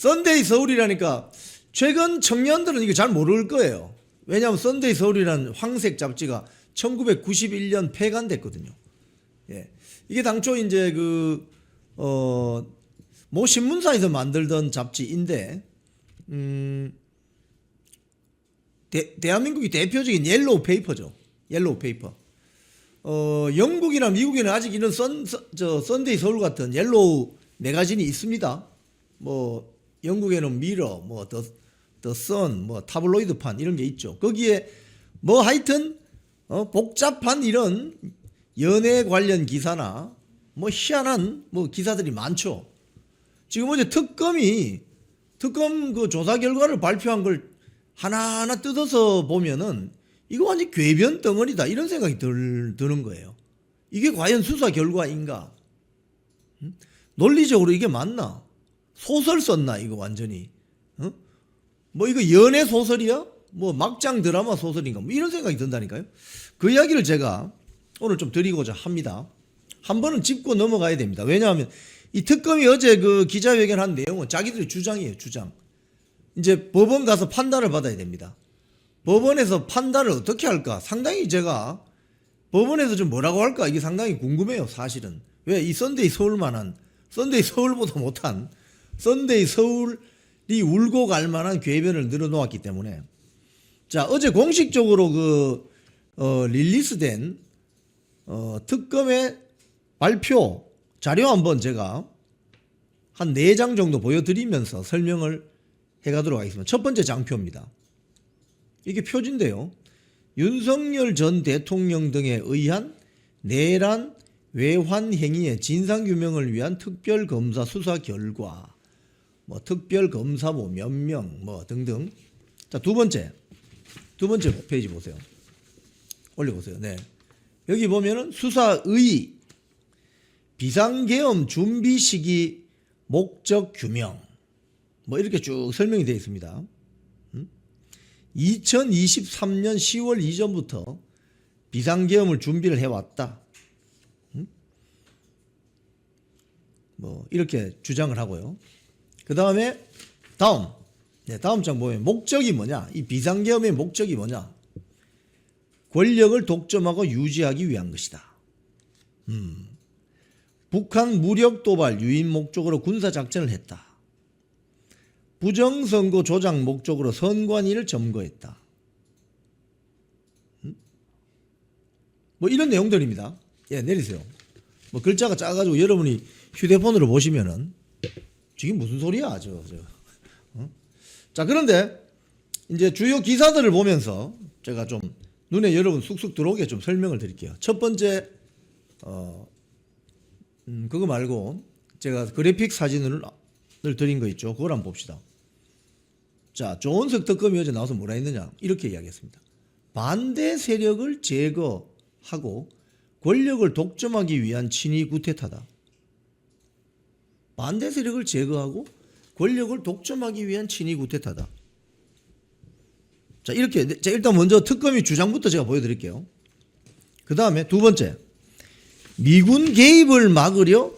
썬데이 서울이라니까 최근 청년들은 이거 잘 모를 거예요. 왜냐하면 썬데이 서울이라는 황색 잡지가 1991년 폐간됐거든요. 예. 이게 당초 이제 모 신문사에서 만들던 잡지인데, 대한민국이 대표적인 옐로우 페이퍼죠. 옐로우 페이퍼. 영국이나 미국에는 아직 이런 썬데이 서울 같은 옐로우 매거진이 있습니다. 뭐 영국에는 미러, 뭐 더 선, 뭐 타블로이드판 이런 게 있죠. 거기에 뭐 하여튼 복잡한 이런 연예 관련 기사나 뭐 희한한 뭐 기사들이 많죠. 지금 어제 특검 그 조사 결과를 발표한 걸 하나하나 뜯어서 보면은 이거 완전 궤변 덩어리다 이런 생각이 드는 거예요. 이게 과연 수사 결과인가? 논리적으로 이게 맞나? 소설 썼나 이거 완전히? 뭐 이거 연애 소설이야? 뭐 막장 드라마 소설인가? 뭐 이런 생각이 든다니까요. 그 이야기를 제가 오늘 좀 드리고자 합니다. 한 번은 짚고 넘어가야 됩니다. 왜냐하면 이 특검이 어제 그 기자회견한 내용은 자기들의 주장이에요. 주장. 이제 법원 가서 판단을 받아야 됩니다. 법원에서 판단을 어떻게 할까? 상당히 제가 법원에서 좀 뭐라고 할까? 이게 상당히 궁금해요. 사실은. 왜 이 썬데이 서울만한, 썬데이 서울보다 못한 썬데이 서울이 울고 갈 만한 궤변을 늘어놓았기 때문에. 자, 어제 공식적으로 릴리스된 특검의 발표 자료 한번 제가 한 4장 정도 보여드리면서 설명을 해가도록 하겠습니다. 첫 번째 장표입니다. 이게 표지인데요. 윤석열 전 대통령 등에 의한 내란 외환 행위의 진상규명을 위한 특별검사 수사 결과, 뭐 특별검사부 몇 명, 뭐 등등. 자, 두 번째 페이지 보세요. 올려보세요. 네. 여기 보면은 수사의 비상계엄 준비 시기 목적 규명, 뭐 이렇게 쭉 설명이 되어 있습니다. 2023년 10월 이전부터 비상계엄을 준비를 해왔다. 뭐 이렇게 주장을 하고요. 그 다음에 다음 장 보면 목적이 뭐냐? 이 비상계엄의 목적이 뭐냐? 권력을 독점하고 유지하기 위한 것이다. 북한 무력 도발 유인 목적으로 군사작전을 했다. 부정선거 조작 목적으로 선관위를 점거했다. 뭐 이런 내용들입니다. 예, 내리세요. 뭐 글자가 작아가지고 여러분이 휴대폰으로 보시면은 지금 무슨 소리야, 자, 그런데 이제 주요 기사들을 보면서 제가 좀 눈에 여러분 쑥쑥 들어오게 좀 설명을 드릴게요. 첫 번째, 그거 말고 제가 그래픽 사진을 드린 거 있죠. 그걸 한번 봅시다. 자, 조은석 특검이 어제 나와서 뭐라 했느냐? 이렇게 이야기했습니다. 반대 세력을 제거하고 권력을 독점하기 위한 친위 구태타다. 반대 세력을 제거하고 권력을 독점하기 위한 친위 구태타다. 자, 이렇게. 자, 일단 먼저 특검이 주장부터 제가 보여드릴게요. 그 다음에 두 번째, 미군 개입을 막으려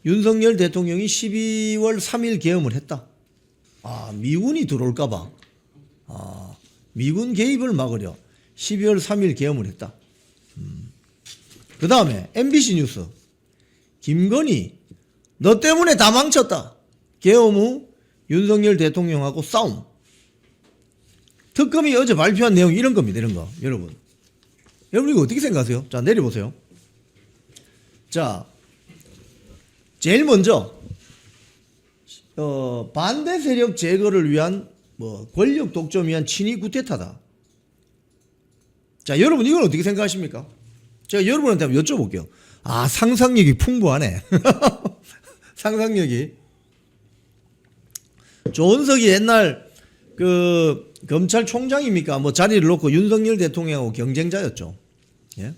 윤석열 대통령이 12월 3일 계엄을 했다. 미군이 들어올까봐. 미군 개입을 막으려 12월 3일 계엄을 했다. 그 다음에 MBC 뉴스, 김건희 너 때문에 다 망쳤다. 계엄 후 윤석열 대통령하고 싸움. 특검이 어제 발표한 내용이 이런 겁니다. 이런 거. 여러분 이거 어떻게 생각하세요? 자, 내려보세요. 자, 제일 먼저 반대 세력 제거를 위한 뭐 권력 독점 위한 친위 구태타다. 자, 여러분 이건 어떻게 생각하십니까? 제가 여러분한테 한번 여쭤볼게요. 상상력이 풍부하네. 상상력이. 조은석이 옛날 그 검찰총장입니까? 뭐 자리를 놓고 윤석열 대통령하고 경쟁자였죠. 예?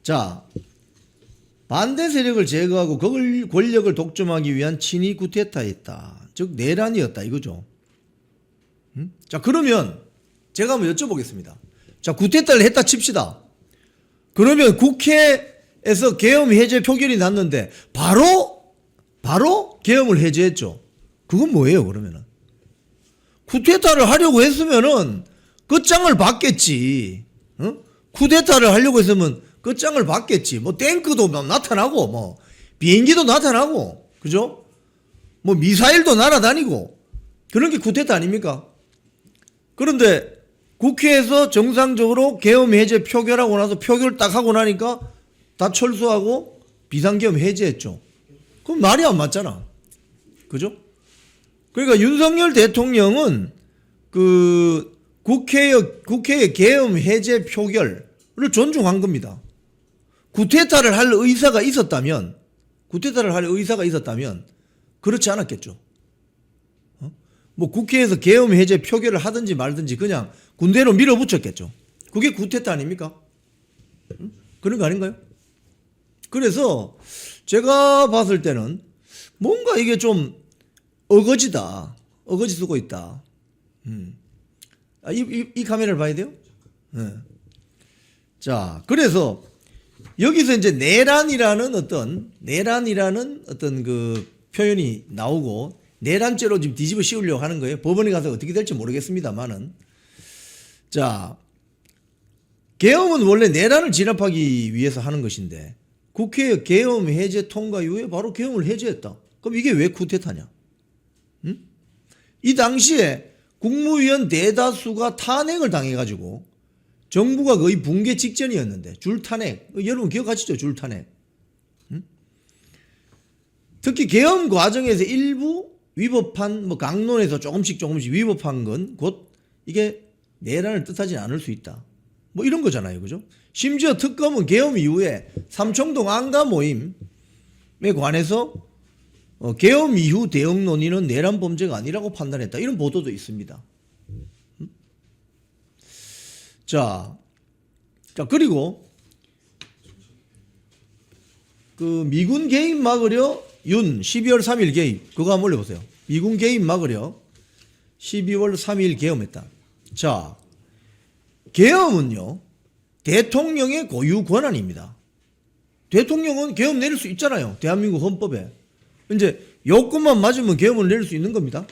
자, 반대 세력을 제거하고 그걸 권력을 독점하기 위한 친위 구태타였다. 즉 내란이었다 이거죠. 자, 그러면 제가 한번 여쭤보겠습니다. 자, 구태타를 했다 칩시다. 그러면 국회에서 계엄 해제 표결이 났는데 바로 계엄을 해제했죠. 그건 뭐예요, 그러면은? 쿠데타를 하려고 했으면은 끝장을 봤겠지. 어? 쿠데타를 하려고 했으면 끝장을 봤겠지. 뭐 탱크도 나타나고 뭐 비행기도 나타나고 그죠? 뭐 미사일도 날아다니고 그런 게 쿠데타 아닙니까? 그런데 국회에서 정상적으로 계엄 해제 표결하고 나서 표결 딱 하고 나니까 다 철수하고 비상계엄 해제했죠. 그럼 말이 안 맞잖아. 그죠? 그러니까 윤석열 대통령은 그 국회의 계엄 해제 표결을 존중한 겁니다. 쿠데타를 할 의사가 있었다면 그렇지 않았겠죠. 뭐 국회에서 계엄 해제 표결을 하든지 말든지 그냥 군대로 밀어붙였겠죠. 그게 쿠데타 아닙니까? 그런 거 아닌가요? 그래서 제가 봤을 때는 뭔가 이게 좀 어거지다. 어거지 쓰고 있다. 이 카메라를 봐야 돼요? 네. 자, 그래서 여기서 이제 내란이라는 어떤 그 표현이 나오고 내란죄로 지금 뒤집어 씌우려고 하는 거예요. 법원에 가서 어떻게 될지 모르겠습니다만은. 자, 계엄은 원래 내란을 진압하기 위해서 하는 것인데 국회의 계엄 해제 통과 이후에 바로 계엄을 해제했다. 그럼 이게 왜 쿠데타냐? 이 당시에 국무위원 대다수가 탄핵을 당해가지고 정부가 거의 붕괴 직전이었는데 줄탄핵. 여러분 기억하시죠? 줄탄핵. 특히 계엄 과정에서 일부 위법한 뭐 강론에서 조금씩 위법한 건 곧 이게 내란을 뜻하지 않을 수 있다. 뭐 이런 거잖아요. 그죠? 심지어 특검은 계엄 이후에 삼청동 안가 모임에 관해서 계엄 이후 대응 논의는 내란 범죄가 아니라고 판단했다. 이런 보도도 있습니다. 자, 그리고 그 미군 개입 막으려 12월 3일 개입. 그거 한번 올려보세요. 미군 개입 막으려 12월 3일 계엄했다. 자, 계엄은요, 대통령의 고유 권한입니다. 대통령은 계엄 내릴 수 있잖아요. 대한민국 헌법에. 이제 요건만 맞으면 계엄을 내릴 수 있는 겁니다.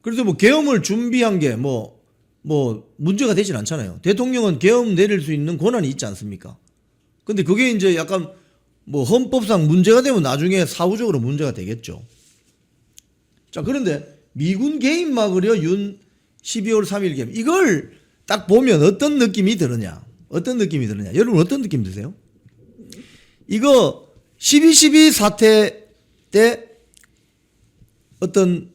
그래서 뭐 계엄을 준비한 게 뭐 문제가 되진 않잖아요. 대통령은 계엄 내릴 수 있는 권한이 있지 않습니까? 근데 그게 이제 약간 뭐 헌법상 문제가 되면 나중에 사후적으로 문제가 되겠죠. 자, 그런데 미군 개입 막으려 12월 3일 계엄. 이걸 딱 보면 어떤 느낌이 드느냐? 여러분 어떤 느낌 드세요? 이거 12.12 사태 때 어떤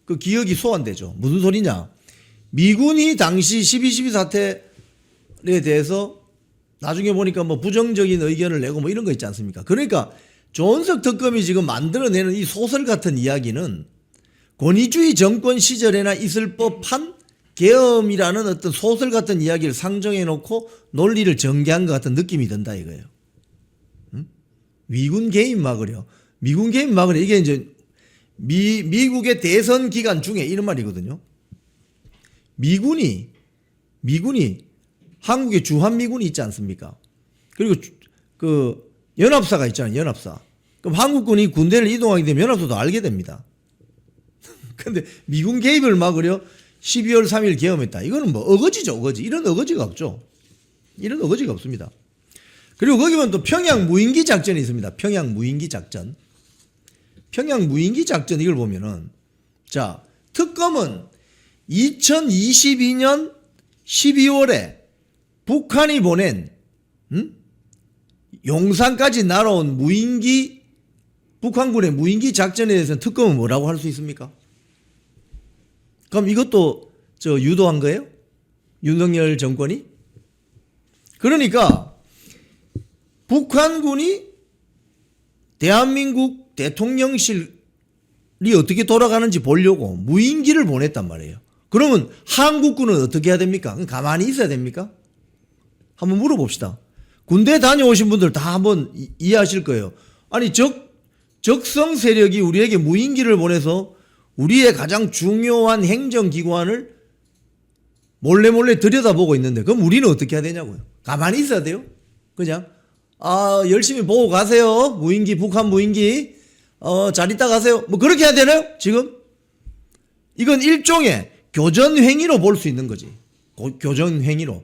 그 기억이 소환되죠. 무슨 소리냐? 미군이 당시 12.12 사태에 대해서 나중에 보니까 뭐 부정적인 의견을 내고 뭐 이런 거 있지 않습니까? 그러니까 조은석 특검이 지금 만들어내는 이 소설 같은 이야기는 권위주의 정권 시절에나 있을 법한 계엄이라는 어떤 소설 같은 이야기를 상정해 놓고 논리를 전개한 것 같은 느낌이 든다 이거예요. 미군 개입 막으려 이게 이제 미국의 대선 기간 중에 이런 말이거든요. 미군이 한국의 주한미군이 있지 않습니까? 그리고 그 연합사가 있잖아요. 연합사. 그럼 한국군이 군대를 이동하게 되면 연합사도 알게 됩니다. 근데 미군 개입을 막으려 12월 3일 계엄했다. 이거는 뭐 어거지죠, 어거지. 이런 어거지가 없죠. 이런 어거지가 없습니다. 그리고 거기 보면 또 평양 무인기 작전이 있습니다. 평양 무인기 작전 이걸 보면은 자, 특검은 2022년 12월에 북한이 보낸 용산까지 날아온 북한군의 무인기 작전에 대해서는 특검은 뭐라고 할 수 있습니까? 그럼 이것도 유도한 거예요? 윤석열 정권이? 그러니까 북한군이 대한민국 대통령실이 어떻게 돌아가는지 보려고 무인기를 보냈단 말이에요. 그러면 한국군은 어떻게 해야 됩니까? 가만히 있어야 됩니까? 한번 물어봅시다. 군대 다녀오신 분들 다 한번 이해하실 거예요. 아니 적성 세력이 우리에게 무인기를 보내서 우리의 가장 중요한 행정기관을 몰래 들여다보고 있는데 그럼 우리는 어떻게 해야 되냐고요. 가만히 있어야 돼요. 그냥 열심히 보고 가세요. 무인기, 북한 무인기. 잘 있다 가세요. 뭐 그렇게 해야 되나요? 지금? 이건 일종의 교전행위로 볼 수 있는 거지. 교전행위로.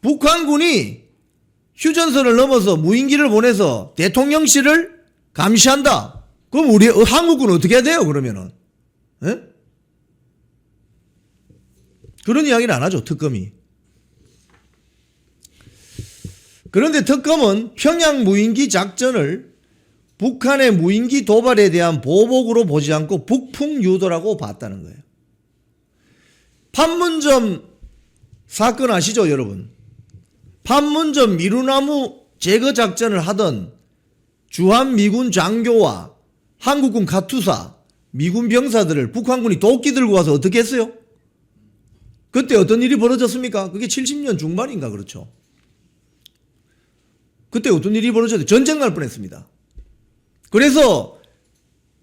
북한군이 휴전선을 넘어서 무인기를 보내서 대통령실을 감시한다. 그럼 우리 한국군은 어떻게 해야 돼요? 그러면은. 에? 그런 이야기를 안 하죠. 특검이. 그런데 특검은 평양 무인기 작전을 북한의 무인기 도발에 대한 보복으로 보지 않고 북풍 유도라고 봤다는 거예요. 판문점 사건 아시죠, 여러분? 판문점 미루나무 제거 작전을 하던 주한미군 장교와 한국군 카투사, 미군 병사들을 북한군이 도끼 들고 와서 어떻게 했어요? 그때 어떤 일이 벌어졌습니까? 그게 70년 중반인가 그렇죠. 그때 어떤 일이 벌어졌어요? 전쟁 날 뻔했습니다. 그래서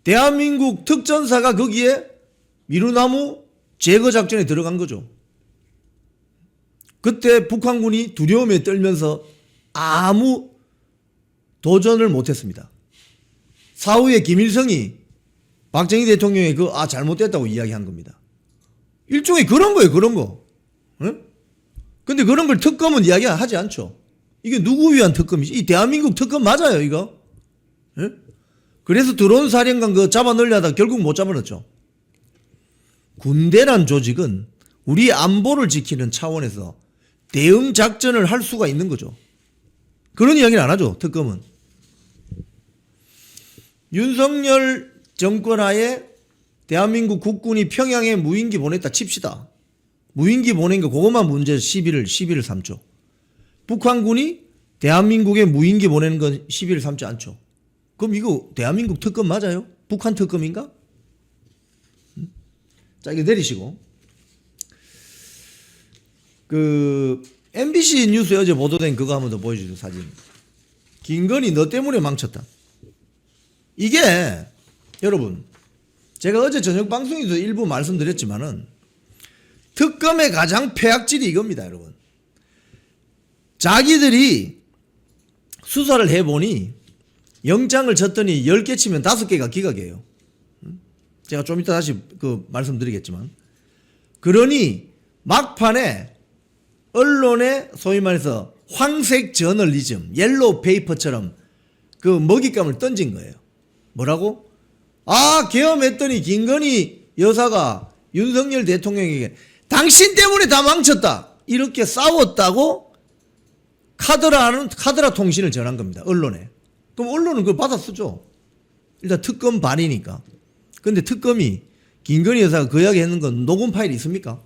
대한민국 특전사가 거기에 미루나무 제거 작전에 들어간 거죠. 그때 북한군이 두려움에 떨면서 아무 도전을 못했습니다. 사후에 김일성이 박정희 대통령의 잘못됐다고 이야기한 겁니다. 일종의 그런 거예요, 그런 거. 응? 근데 그런 걸 특검은 이야기하지 않죠. 이게 누구 위한 특검이지? 이 대한민국 특검 맞아요, 이거? 응? 그래서 드론 사령관 잡아 넣으려다가 결국 못 잡아넣었죠. 군대란 조직은 우리 안보를 지키는 차원에서 대응 작전을 할 수가 있는 거죠. 그런 이야기는 안 하죠, 특검은. 윤석열 정권 하에 대한민국 국군이 평양에 무인기 보냈다 칩시다. 무인기 보낸 거 그것만 문제 시비를 삼죠. 북한군이 대한민국에 무인기 보내는 건 시비를 삼지 않죠. 그럼 이거 대한민국 특검 맞아요? 북한 특검인가? 자, 이거 내리시고. MBC 뉴스에 어제 보도된 그거 한번 더 보여주세요, 사진. 김건희 너 때문에 망쳤다. 이게, 여러분, 제가 어제 저녁 방송에서 일부 말씀드렸지만은, 특검의 가장 폐악질이 이겁니다, 여러분. 자기들이 수사를 해보니, 영장을 쳤더니 10개 치면 5개가 기각이에요. 제가 좀 이따 다시 말씀드리겠지만. 그러니, 막판에, 언론에 소위 말해서 황색 저널리즘, 옐로우 페이퍼처럼 먹잇감을 던진 거예요. 뭐라고? 계엄했더니 김건희 여사가 윤석열 대통령에게 당신 때문에 다 망쳤다. 이렇게 싸웠다고 카드라 통신을 전한 겁니다. 언론에. 그럼 언론은 그걸 받아 쓰죠. 일단 특검 반이니까. 근데 특검이 김건희 여사가 그 이야기 했는 건 녹음 파일이 있습니까?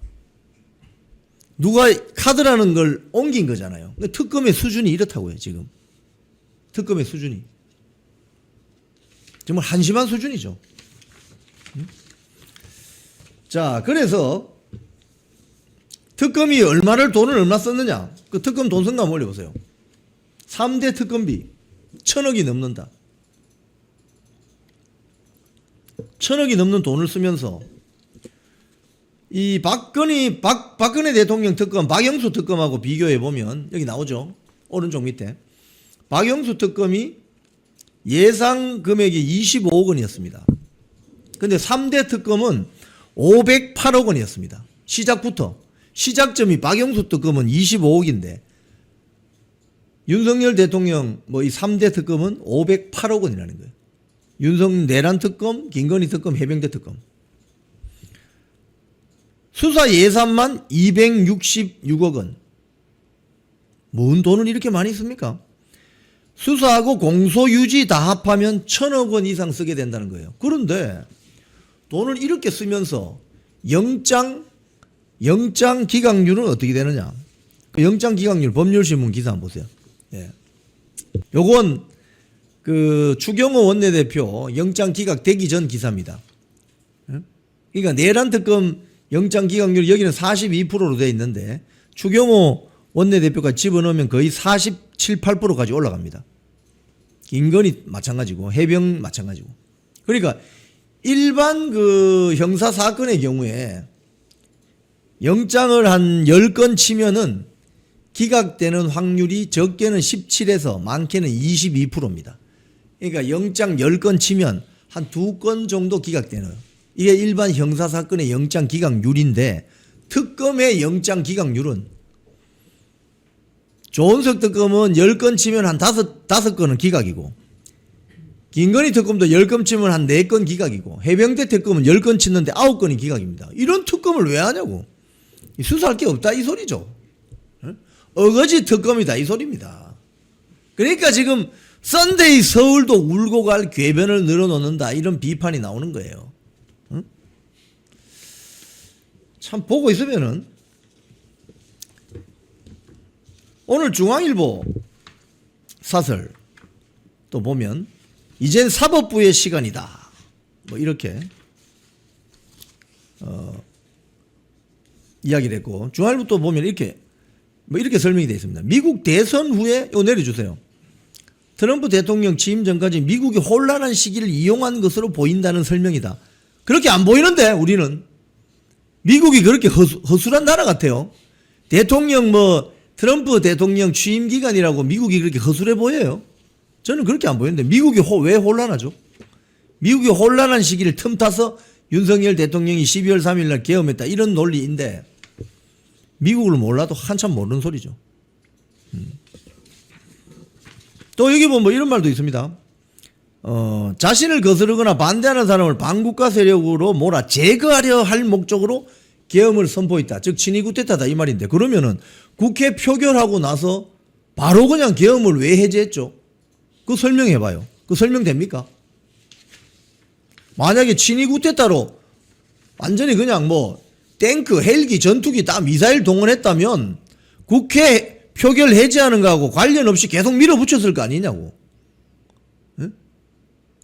누가 카드라는 걸 옮긴 거잖아요. 특검의 수준이 이렇다고요, 지금. 특검의 수준이. 정말 한심한 수준이죠. 자, 그래서 특검이 돈을 얼마 썼느냐. 그 특검 돈 쓴 거 한번 올려보세요. 3대 특검비 1,000억이 넘는다. 1,000억이 넘는 돈을 쓰면서 이 박근혜 대통령 특검, 박영수 특검하고 비교해 보면 여기 나오죠. 오른쪽 밑에. 박영수 특검이 예상 금액이 25억 원이었습니다. 근데 3대 특검은 508억 원이었습니다. 시작부터. 시작점이 박영수 특검은 25억인데 윤석열 대통령 이 3대 특검은 508억 원이라는 거예요. 내란 특검, 김건희 특검, 해병대 특검. 수사 예산만 266억 원. 뭔 돈을 이렇게 많이 씁니까? 수사하고 공소유지 다 합하면 1,000억 원 이상 쓰게 된다는 거예요. 그런데 돈을 이렇게 쓰면서 영장 기각률은 어떻게 되느냐? 영장 기각률 법률신문 기사 한번 보세요. 예. 요건 추경호 원내대표 영장 기각되기 전 기사입니다. 그러니까 내란 특검 영장 기각률 여기는 42%로 되어 있는데 추경호 원내대표가 집어넣으면 거의 47, 8%까지 올라갑니다. 김건희 마찬가지고 해병 마찬가지고. 그러니까 일반 형사 사건의 경우에 영장을 한 10건 치면은 기각되는 확률이 적게는 17에서 많게는 22%입니다. 그러니까 영장 10건 치면 한 2건 정도 기각되는, 이게 일반 형사사건의 영장 기각률인데 특검의 영장 기각률은, 조은석 특검은 10건 치면 한 5건은 기각이고, 김건희 특검도 10건 치면 한 4건 기각이고, 해병대 특검은 10건 치는데 9건이 기각입니다. 이런 특검을 왜 하냐고. 수사할 게 없다 이 소리죠. 어거지 특검이다 이 소리입니다. 그러니까 지금 썬데이 서울도 울고 갈 궤변을 늘어놓는다 이런 비판이 나오는 거예요. 참 보고 있으면은 오늘 중앙일보 사설 또 보면 이젠 사법부의 시간이다 뭐 이렇게 이야기를 했고, 중앙일보 또 보면 이렇게 설명이 되어 있습니다. 미국 대선 후에 이거 내려주세요. 트럼프 대통령 취임 전까지 미국이 혼란한 시기를 이용한 것으로 보인다는 설명이다. 그렇게 안 보이는데 우리는 미국이 그렇게 허술한 나라 같아요. 대통령 트럼프 대통령 취임 기간이라고 미국이 그렇게 허술해 보여요. 저는 그렇게 안 보이는데 미국이 왜 혼란하죠? 미국이 혼란한 시기를 틈타서 윤석열 대통령이 12월 3일 날 계엄했다 이런 논리인데 미국을 몰라도 한참 모르는 소리죠. 또 여기 보면 이런 말도 있습니다. 자신을 거스르거나 반대하는 사람을 반국가 세력으로 몰아 제거하려 할 목적으로 계엄을 선포했다. 즉 친위 쿠데타다 이 말인데, 그러면은 국회 표결하고 나서 바로 그냥 계엄을 왜 해제했죠? 그거 설명해봐요. 그거 설명됩니까? 만약에 친위 쿠데타로 완전히 그냥 탱크, 헬기, 전투기 다 미사일 동원했다면 국회 표결 해제하는 거하고 관련 없이 계속 밀어붙였을 거 아니냐고.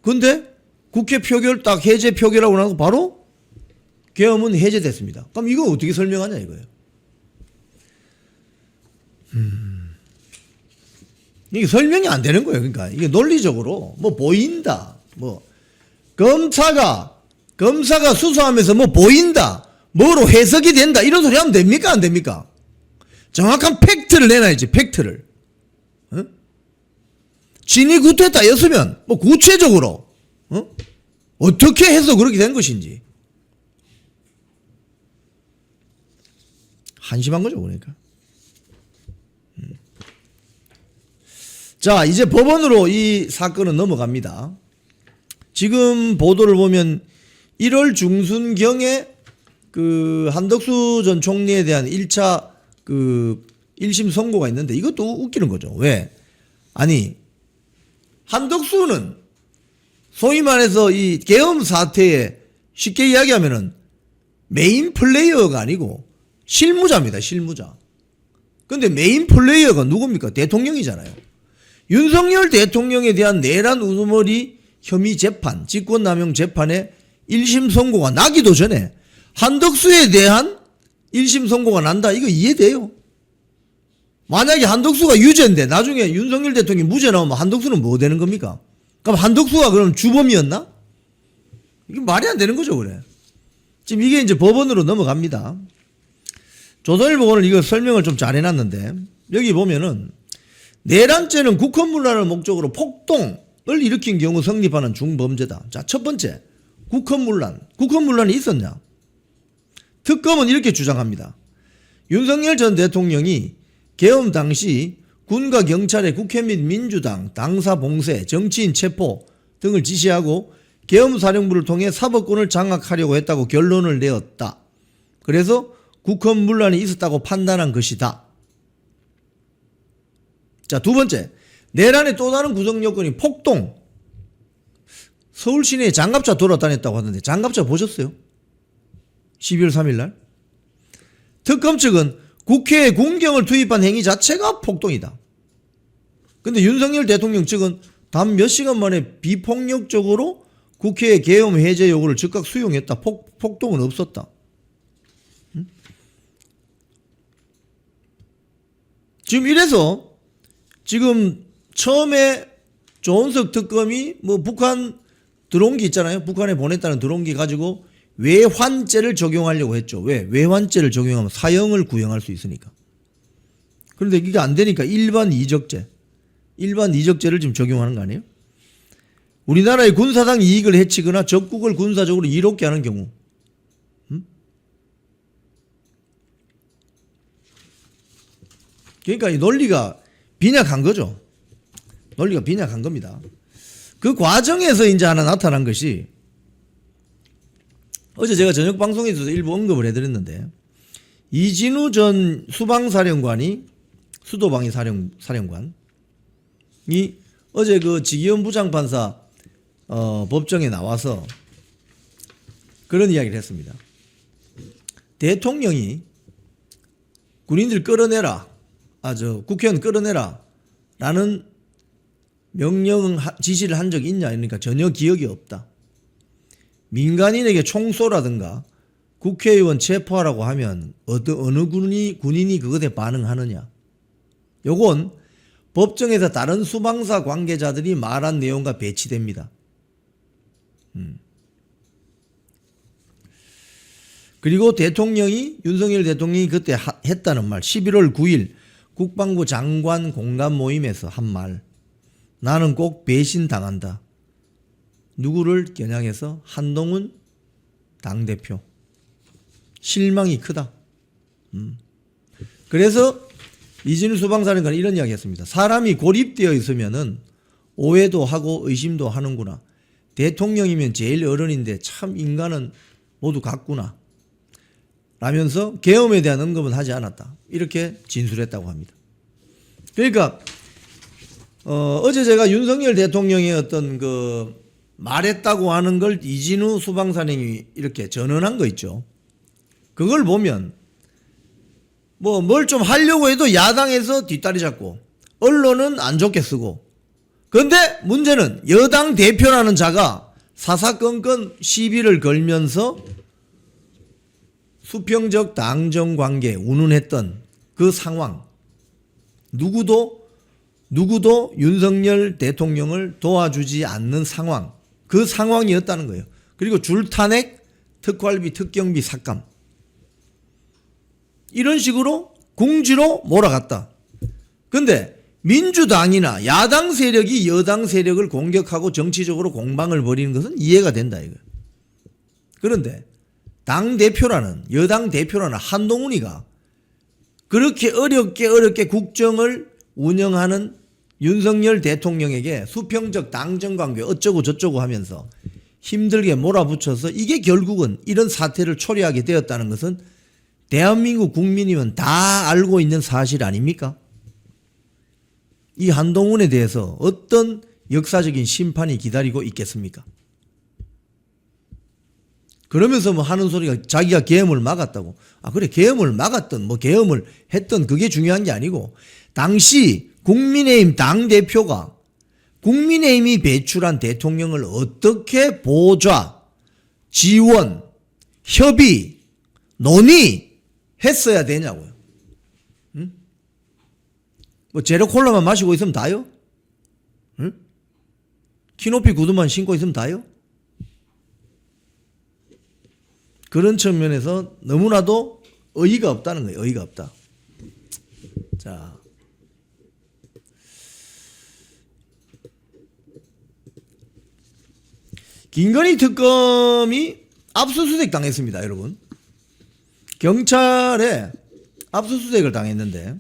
근데 국회 표결 딱 해제 표결하고 나서 바로 계엄은 해제됐습니다. 그럼 이거 어떻게 설명하냐 이거예요. 이게 설명이 안 되는 거예요. 그러니까 이게 논리적으로 보인다. 검사가 수사하면서 보인다. 뭐로 해석이 된다. 이런 소리 하면 됩니까? 안 됩니까? 정확한 팩트를 내놔야지, 팩트를. 친위 쿠데타였으면 구체적으로 어떻게 해서 그렇게 된 것인지. 한심한 거죠, 그러니까. 자, 이제 법원으로 이 사건은 넘어갑니다. 지금 보도를 보면 1월 중순경에 한덕수 전 총리에 대한 1차 1심 선고가 있는데 이것도 웃기는 거죠. 왜? 아니, 한덕수는 소위 말해서 이 계엄 사태에 쉽게 이야기하면은 메인 플레이어가 아니고 실무자입니다. 실무자. 근데 메인 플레이어가 누굽니까? 대통령이잖아요. 윤석열 대통령에 대한 내란 우두머리 혐의 재판, 직권남용 재판에 1심 선고가 나기도 전에 한덕수에 대한 1심 선고가 난다. 이거 이해돼요. 만약에 한덕수가 유죄인데 나중에 윤석열 대통령이 무죄 나오면 한덕수는 뭐 되는 겁니까? 그럼 한덕수가 그럼 주범이었나? 이게 말이 안 되는 거죠, 그래. 지금 이게 이제 법원으로 넘어갑니다. 조선일보는 이거 설명을 좀 잘 해놨는데, 여기 보면은 내란죄는 국헌문란을 목적으로 폭동을 일으킨 경우 성립하는 중범죄다. 자, 첫 번째, 국헌문란이 있었냐? 특검은 이렇게 주장합니다. 윤석열 전 대통령이 계엄 당시 군과 경찰의 국회 및 민주당, 당사 봉쇄, 정치인 체포 등을 지시하고 계엄사령부를 통해 사법권을 장악하려고 했다고 결론을 내었다. 그래서 국헌문란이 있었다고 판단한 것이다. 자, 두 번째, 내란의 또 다른 구성 요건이 폭동. 서울 시내에 장갑차 돌아다녔다고 하는데 장갑차 보셨어요? 12월 3일 날. 특검 측은 국회에 군경을 투입한 행위 자체가 폭동이다. 근데 윤석열 대통령 측은 단 몇 시간 만에 비폭력적으로 국회의 계엄 해제 요구를 즉각 수용했다. 폭동은 없었다. 지금 이래서 지금 처음에 조은석 특검이 북한 드론기 있잖아요. 북한에 보냈다는 드론기 가지고 외환죄를 적용하려고 했죠. 왜? 외환죄를 적용하면 사형을 구형할 수 있으니까. 그런데 이게 안 되니까 일반 이적제를 지금 적용하는 거 아니에요? 우리나라의 군사상 이익을 해치거나 적국을 군사적으로 이롭게 하는 경우. 그러니까 이 논리가 빈약한 거죠. 논리가 빈약한 겁니다. 그 과정에서 이제 하나 나타난 것이 어제 제가 저녁 방송에서도 일부 언급을 해드렸는데 이진우 전 수방사령관이 수도방위 사령관이 어제 그 지기현 부장판사 법정에 나와서 그런 이야기를 했습니다. 대통령이 군인들 끌어내라, 국회의원 끌어내라 라는 명령 지시를 한 적이 있냐? 그러니까 전혀 기억이 없다. 민간인에게 총 쏘라든가 국회의원 체포하라고 하면 어느 군인이 그것에 반응하느냐? 요건 법정에서 다른 수방사 관계자들이 말한 내용과 배치됩니다. 그리고 윤석열 대통령이 그때 했다는 말, 11월 9일 국방부 장관 공감 모임에서 한 말, 나는 꼭 배신당한다. 누구를 겨냥해서? 한동훈 당대표. 실망이 크다. 그래서 이진우 수방사령관은 이런 이야기 했습니다. 사람이 고립되어 있으면은 오해도 하고 의심도 하는구나. 대통령이면 제일 어른인데 참 인간은 모두 같구나. 라면서 계엄에 대한 언급은 하지 않았다. 이렇게 진술했다고 합니다. 그러니까 어제 제가 윤석열 대통령의 어떤 말했다고 하는 걸 이진우 수방사령이 이렇게 전언한 거 있죠. 그걸 보면 뭘 좀 하려고 해도 야당에서 뒷다리 잡고 언론은 안 좋게 쓰고, 그런데 문제는 여당 대표라는 자가 사사건건 시비를 걸면서 수평적 당정 관계 운운했던 그 상황, 누구도 윤석열 대통령을 도와주지 않는 상황, 그 상황이었다는 거예요. 그리고 줄탄핵, 특활비, 특경비 삭감, 이런 식으로 궁지로 몰아갔다. 근데 민주당이나 야당 세력이 여당 세력을 공격하고 정치적으로 공방을 벌이는 것은 이해가 된다 이거예요. 그런데 여당 대표라는 한동훈이가 그렇게 어렵게 국정을 운영하는 윤석열 대통령에게 수평적 당정관계 어쩌고 저쩌고 하면서 힘들게 몰아붙여서 이게 결국은 이런 사태를 초래하게 되었다는 것은 대한민국 국민이면 다 알고 있는 사실 아닙니까? 이 한동훈에 대해서 어떤 역사적인 심판이 기다리고 있겠습니까? 그러면서 하는 소리가 자기가 계엄을 막았다고. 그래, 계엄을 막았던 계엄을 했던 그게 중요한 게 아니고, 당시 국민의힘 당대표가 국민의힘이 배출한 대통령을 어떻게 보좌, 지원, 협의, 논의했어야 되냐고요. 제로 콜라만 마시고 있으면 다요? 키높이 구두만 신고 있으면 다요? 그런 측면에서 너무나도 어이가 없다는 거예요. 어이가 없다. 자, 김건희 특검이 압수수색 당했습니다, 여러분. 경찰에 압수수색을 당했는데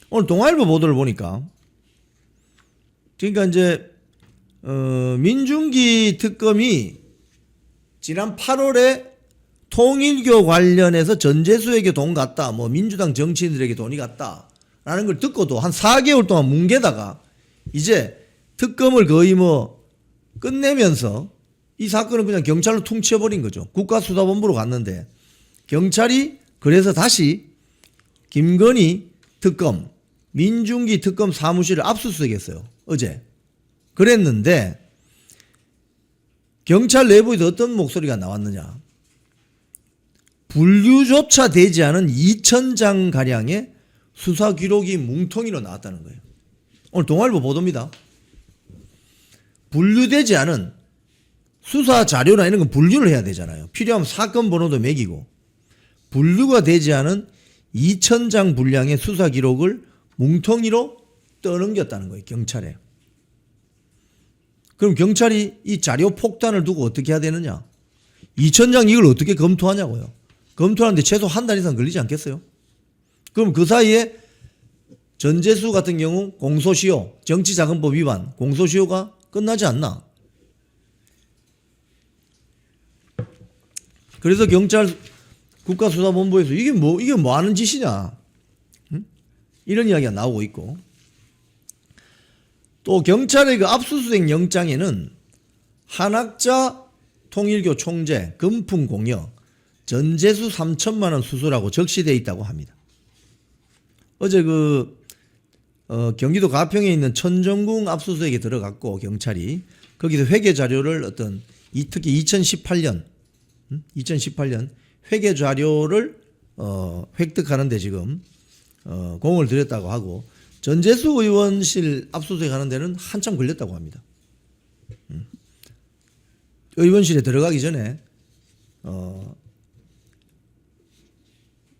오늘 동아일보 보도를 보니까, 그러니까 이제 민중기 특검이 지난 8월에 통일교 관련해서 전재수에게 돈 갔다, 민주당 정치인들에게 돈이 갔다라는 걸 듣고도 한 4개월 동안 뭉개다가 이제 특검을 거의 끝내면서 이 사건은 그냥 경찰로 퉁쳐버린 거죠. 국가수사본부로 갔는데 경찰이 그래서 다시 김건희 특검, 민중기 특검 사무실을 압수수색했어요, 어제. 그랬는데 경찰 내부에서 어떤 목소리가 나왔느냐. 분류조차 되지 않은 2,000장 가량의 수사 기록이 뭉텅이로 나왔다는 거예요. 오늘 동아일보 보도입니다. 분류되지 않은 수사 자료나 이런 건 분류를 해야 되잖아요. 필요하면 사건 번호도 매기고. 분류가 되지 않은 2,000장 분량의 수사 기록을 뭉텅이로 떠넘겼다는 거예요. 경찰에. 그럼 경찰이 이 자료 폭탄을 두고 어떻게 해야 되느냐? 이 천장 이걸 어떻게 검토하냐고요. 검토하는데 최소 한 달 이상 걸리지 않겠어요? 그럼 그 사이에 전재수 같은 경우 공소시효, 정치자금법 위반, 공소시효가 끝나지 않나? 그래서 경찰 국가수사본부에서 이게 뭐 하는 짓이냐? 응? 이런 이야기가 나오고 있고. 또 경찰의 그 압수수색 영장에는 한학자 통일교 총재, 금품 공여, 전재수 3천만 원 수수라고 적시되어 있다고 합니다. 어제 경기도 가평에 있는 천정궁 압수수색에 들어갔고 경찰이 거기서 회계 자료를 특히 2018년 회계 자료를 획득하는데 지금 공을 들였다고 하고 전재수 의원실 압수수색하는 데는 한참 걸렸다고 합니다. 의원실에 들어가기 전에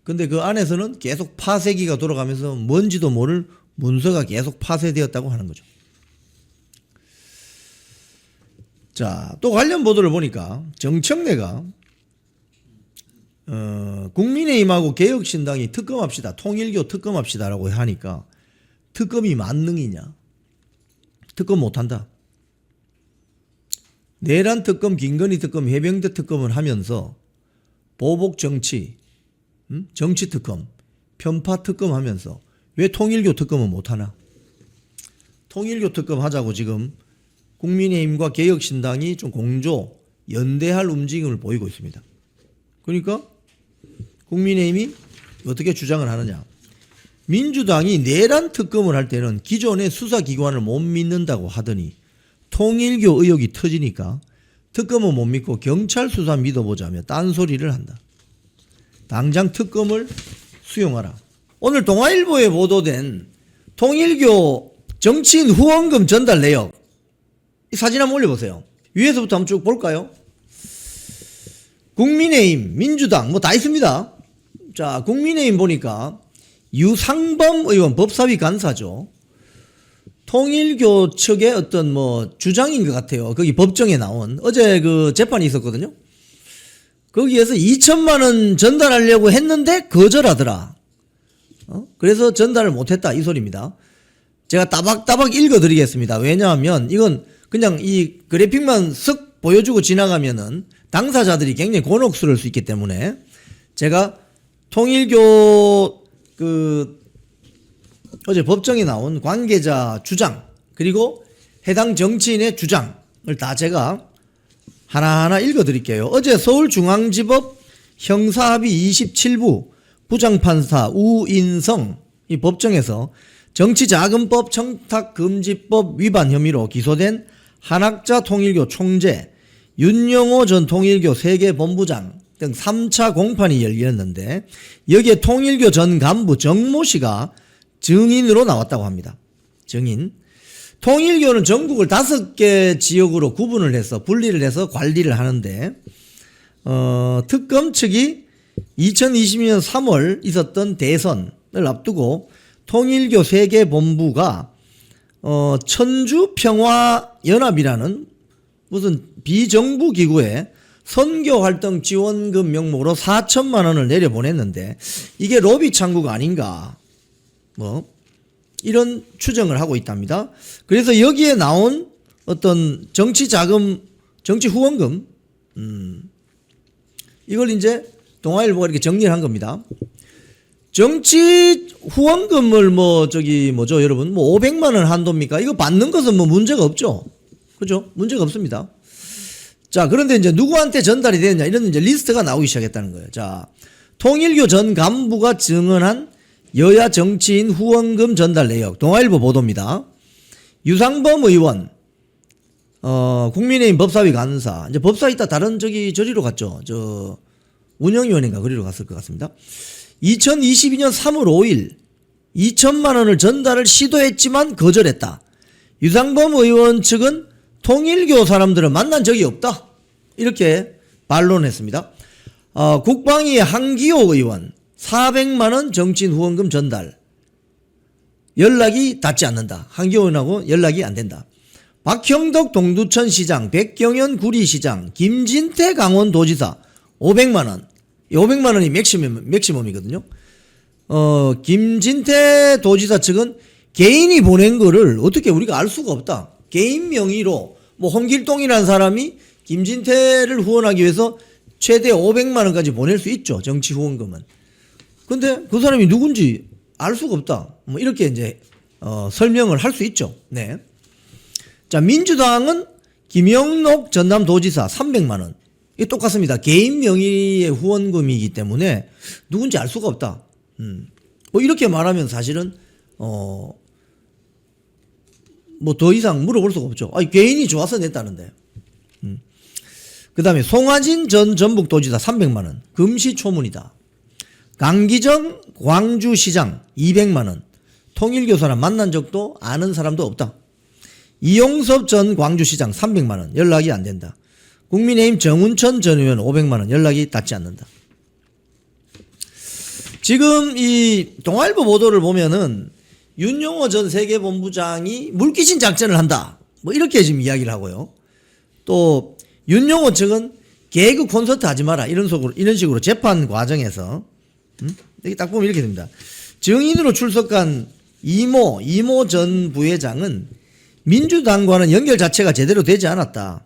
근데 그 안에서는 계속 파쇄기가 돌아가면서 뭔지도 모를 문서가 계속 파쇄되었다고 하는 거죠. 자, 또 관련 보도를 보니까 정청래가 국민의힘하고 개혁신당이 특검합시다, 통일교 특검합시다라고 하니까 특검이 만능이냐? 특검 못한다. 내란 특검, 김건희 특검, 해병대 특검을 하면서 보복 정치, 정치 특검, 편파 특검 하면서 왜 통일교 특검은 못하나? 통일교 특검 하자고 지금 국민의힘과 개혁신당이 좀 공조, 연대할 움직임을 보이고 있습니다. 그러니까 국민의힘이 어떻게 주장을 하느냐? 민주당이 내란 특검을 할 때는 기존의 수사기관을 못 믿는다고 하더니 통일교 의혹이 터지니까 특검은 못 믿고 경찰 수사 믿어보자며 딴소리를 한다. 당장 특검을 수용하라. 오늘 동아일보에 보도된 통일교 정치인 후원금 전달 내역, 이 사진 한번 올려보세요. 위에서부터 한번 쭉 볼까요? 국민의힘, 민주당 뭐 다 있습니다. 자, 국민의힘 보니까 유상범 의원 법사위 간사죠. 통일교 측의 어떤 뭐 주장인 것 같아요. 거기 법정에 나온 어제 그 재판이 있었거든요. 거기에서 2천만 원 전달하려고 했는데 거절하더라. 그래서 전달을 못했다 이 소리입니다. 제가 따박따박 읽어드리겠습니다. 왜냐하면 이건 그냥 이 그래픽만 쓱 보여주고 지나가면은 당사자들이 굉장히 곤혹스러울 수 있기 때문에 제가 통일교 어제 법정에 나온 관계자 주장 그리고 해당 정치인의 주장을 다 제가 하나하나 읽어드릴게요. 어제 서울중앙지법 형사합의 27부 부장판사 우인성 이 법정에서 정치자금법 청탁금지법 위반 혐의로 기소된 한학자 통일교 총재 윤영호 전 통일교 세계본부장 등 3차 공판이 열렸는데 여기에 통일교 전 간부 정모 씨가 증인으로 나왔다고 합니다. 증인. 통일교는 전국을 5개 지역으로 구분을 해서 분리를 해서 관리를 하는데 특검 측이 2020년 3월 있었던 대선을 앞두고 통일교 세계본부가 천주평화연합이라는 무슨 비정부 기구에 선교활동 지원금 명목으로 4천만 원을 내려보냈는데 이게 로비 창구가 아닌가 뭐 이런 추정을 하고 있답니다. 그래서 여기에 나온 어떤 정치자금, 정치후원금 이걸 이제 동아일보가 이렇게 정리를 한 겁니다. 정치 후원금을 여러분 500만 원 한도입니까? 이거 받는 것은 뭐 문제가 없죠. 그죠? 문제가 없습니다. 자, 그런데 이제 누구한테 전달이 되느냐 이런 이제 리스트가 나오기 시작했다는 거예요. 자, 통일교 전 간부가 증언한 여야 정치인 후원금 전달 내역 동아일보 보도입니다. 유상범 의원, 국민의힘 법사위 간사, 이제 법사위 있다 다른 저리로 갔죠. 운영위원회인가 그리로 갔을 것 같습니다. 2022년 3월 5일 2천만 원을 전달을 시도했지만 거절했다. 유상범 의원 측은 통일교 사람들은 만난 적이 없다. 이렇게 반론했습니다. 국방위 한기호 의원 400만 원 정치인 후원금 전달. 연락이 닿지 않는다. 한기원하고 연락이 안 된다. 박형덕 동두천시장, 백경현 구리시장, 김진태 강원도지사 500만원. 500만원이 맥시멈이거든요. 김진태 도지사 측은 개인이 보낸 거를 어떻게 우리가 알 수가 없다. 개인 명의로 뭐 홍길동이라는 사람이 김진태를 후원하기 위해서 최대 500만원까지 보낼 수 있죠. 정치 후원금은. 근데 그 사람이 누군지 알 수가 없다. 뭐 이렇게 이제 설명을 할 수 있죠. 네. 자, 민주당은 김영록 전남도지사 300만원. 이게 똑같습니다. 개인 명의의 후원금이기 때문에 누군지 알 수가 없다. 뭐 이렇게 말하면 사실은 뭐 더 이상 물어볼 수가 없죠. 아니, 개인이 좋아서 냈다는데. 그 다음에 송하진 전 전북도지사 300만원. 금시초문이다. 강기정 광주시장 200만원. 통일교 사람 만난 적도 아는 사람도 없다. 이용섭 전 광주시장 300만원. 연락이 안 된다. 국민의힘 정운천 전 의원 500만원. 연락이 닿지 않는다. 지금 이 동아일보 보도를 보면은 윤용호 전 세계본부장이 물귀신 작전을 한다. 뭐 이렇게 지금 이야기를 하고요. 또 윤용호 측은 개그 콘서트 하지 마라. 이런 식으로 재판 과정에서 여기 딱 보면 이렇게 됩니다. 증인으로 출석한 이모 전 부회장은 민주당과는 연결 자체가 제대로 되지 않았다.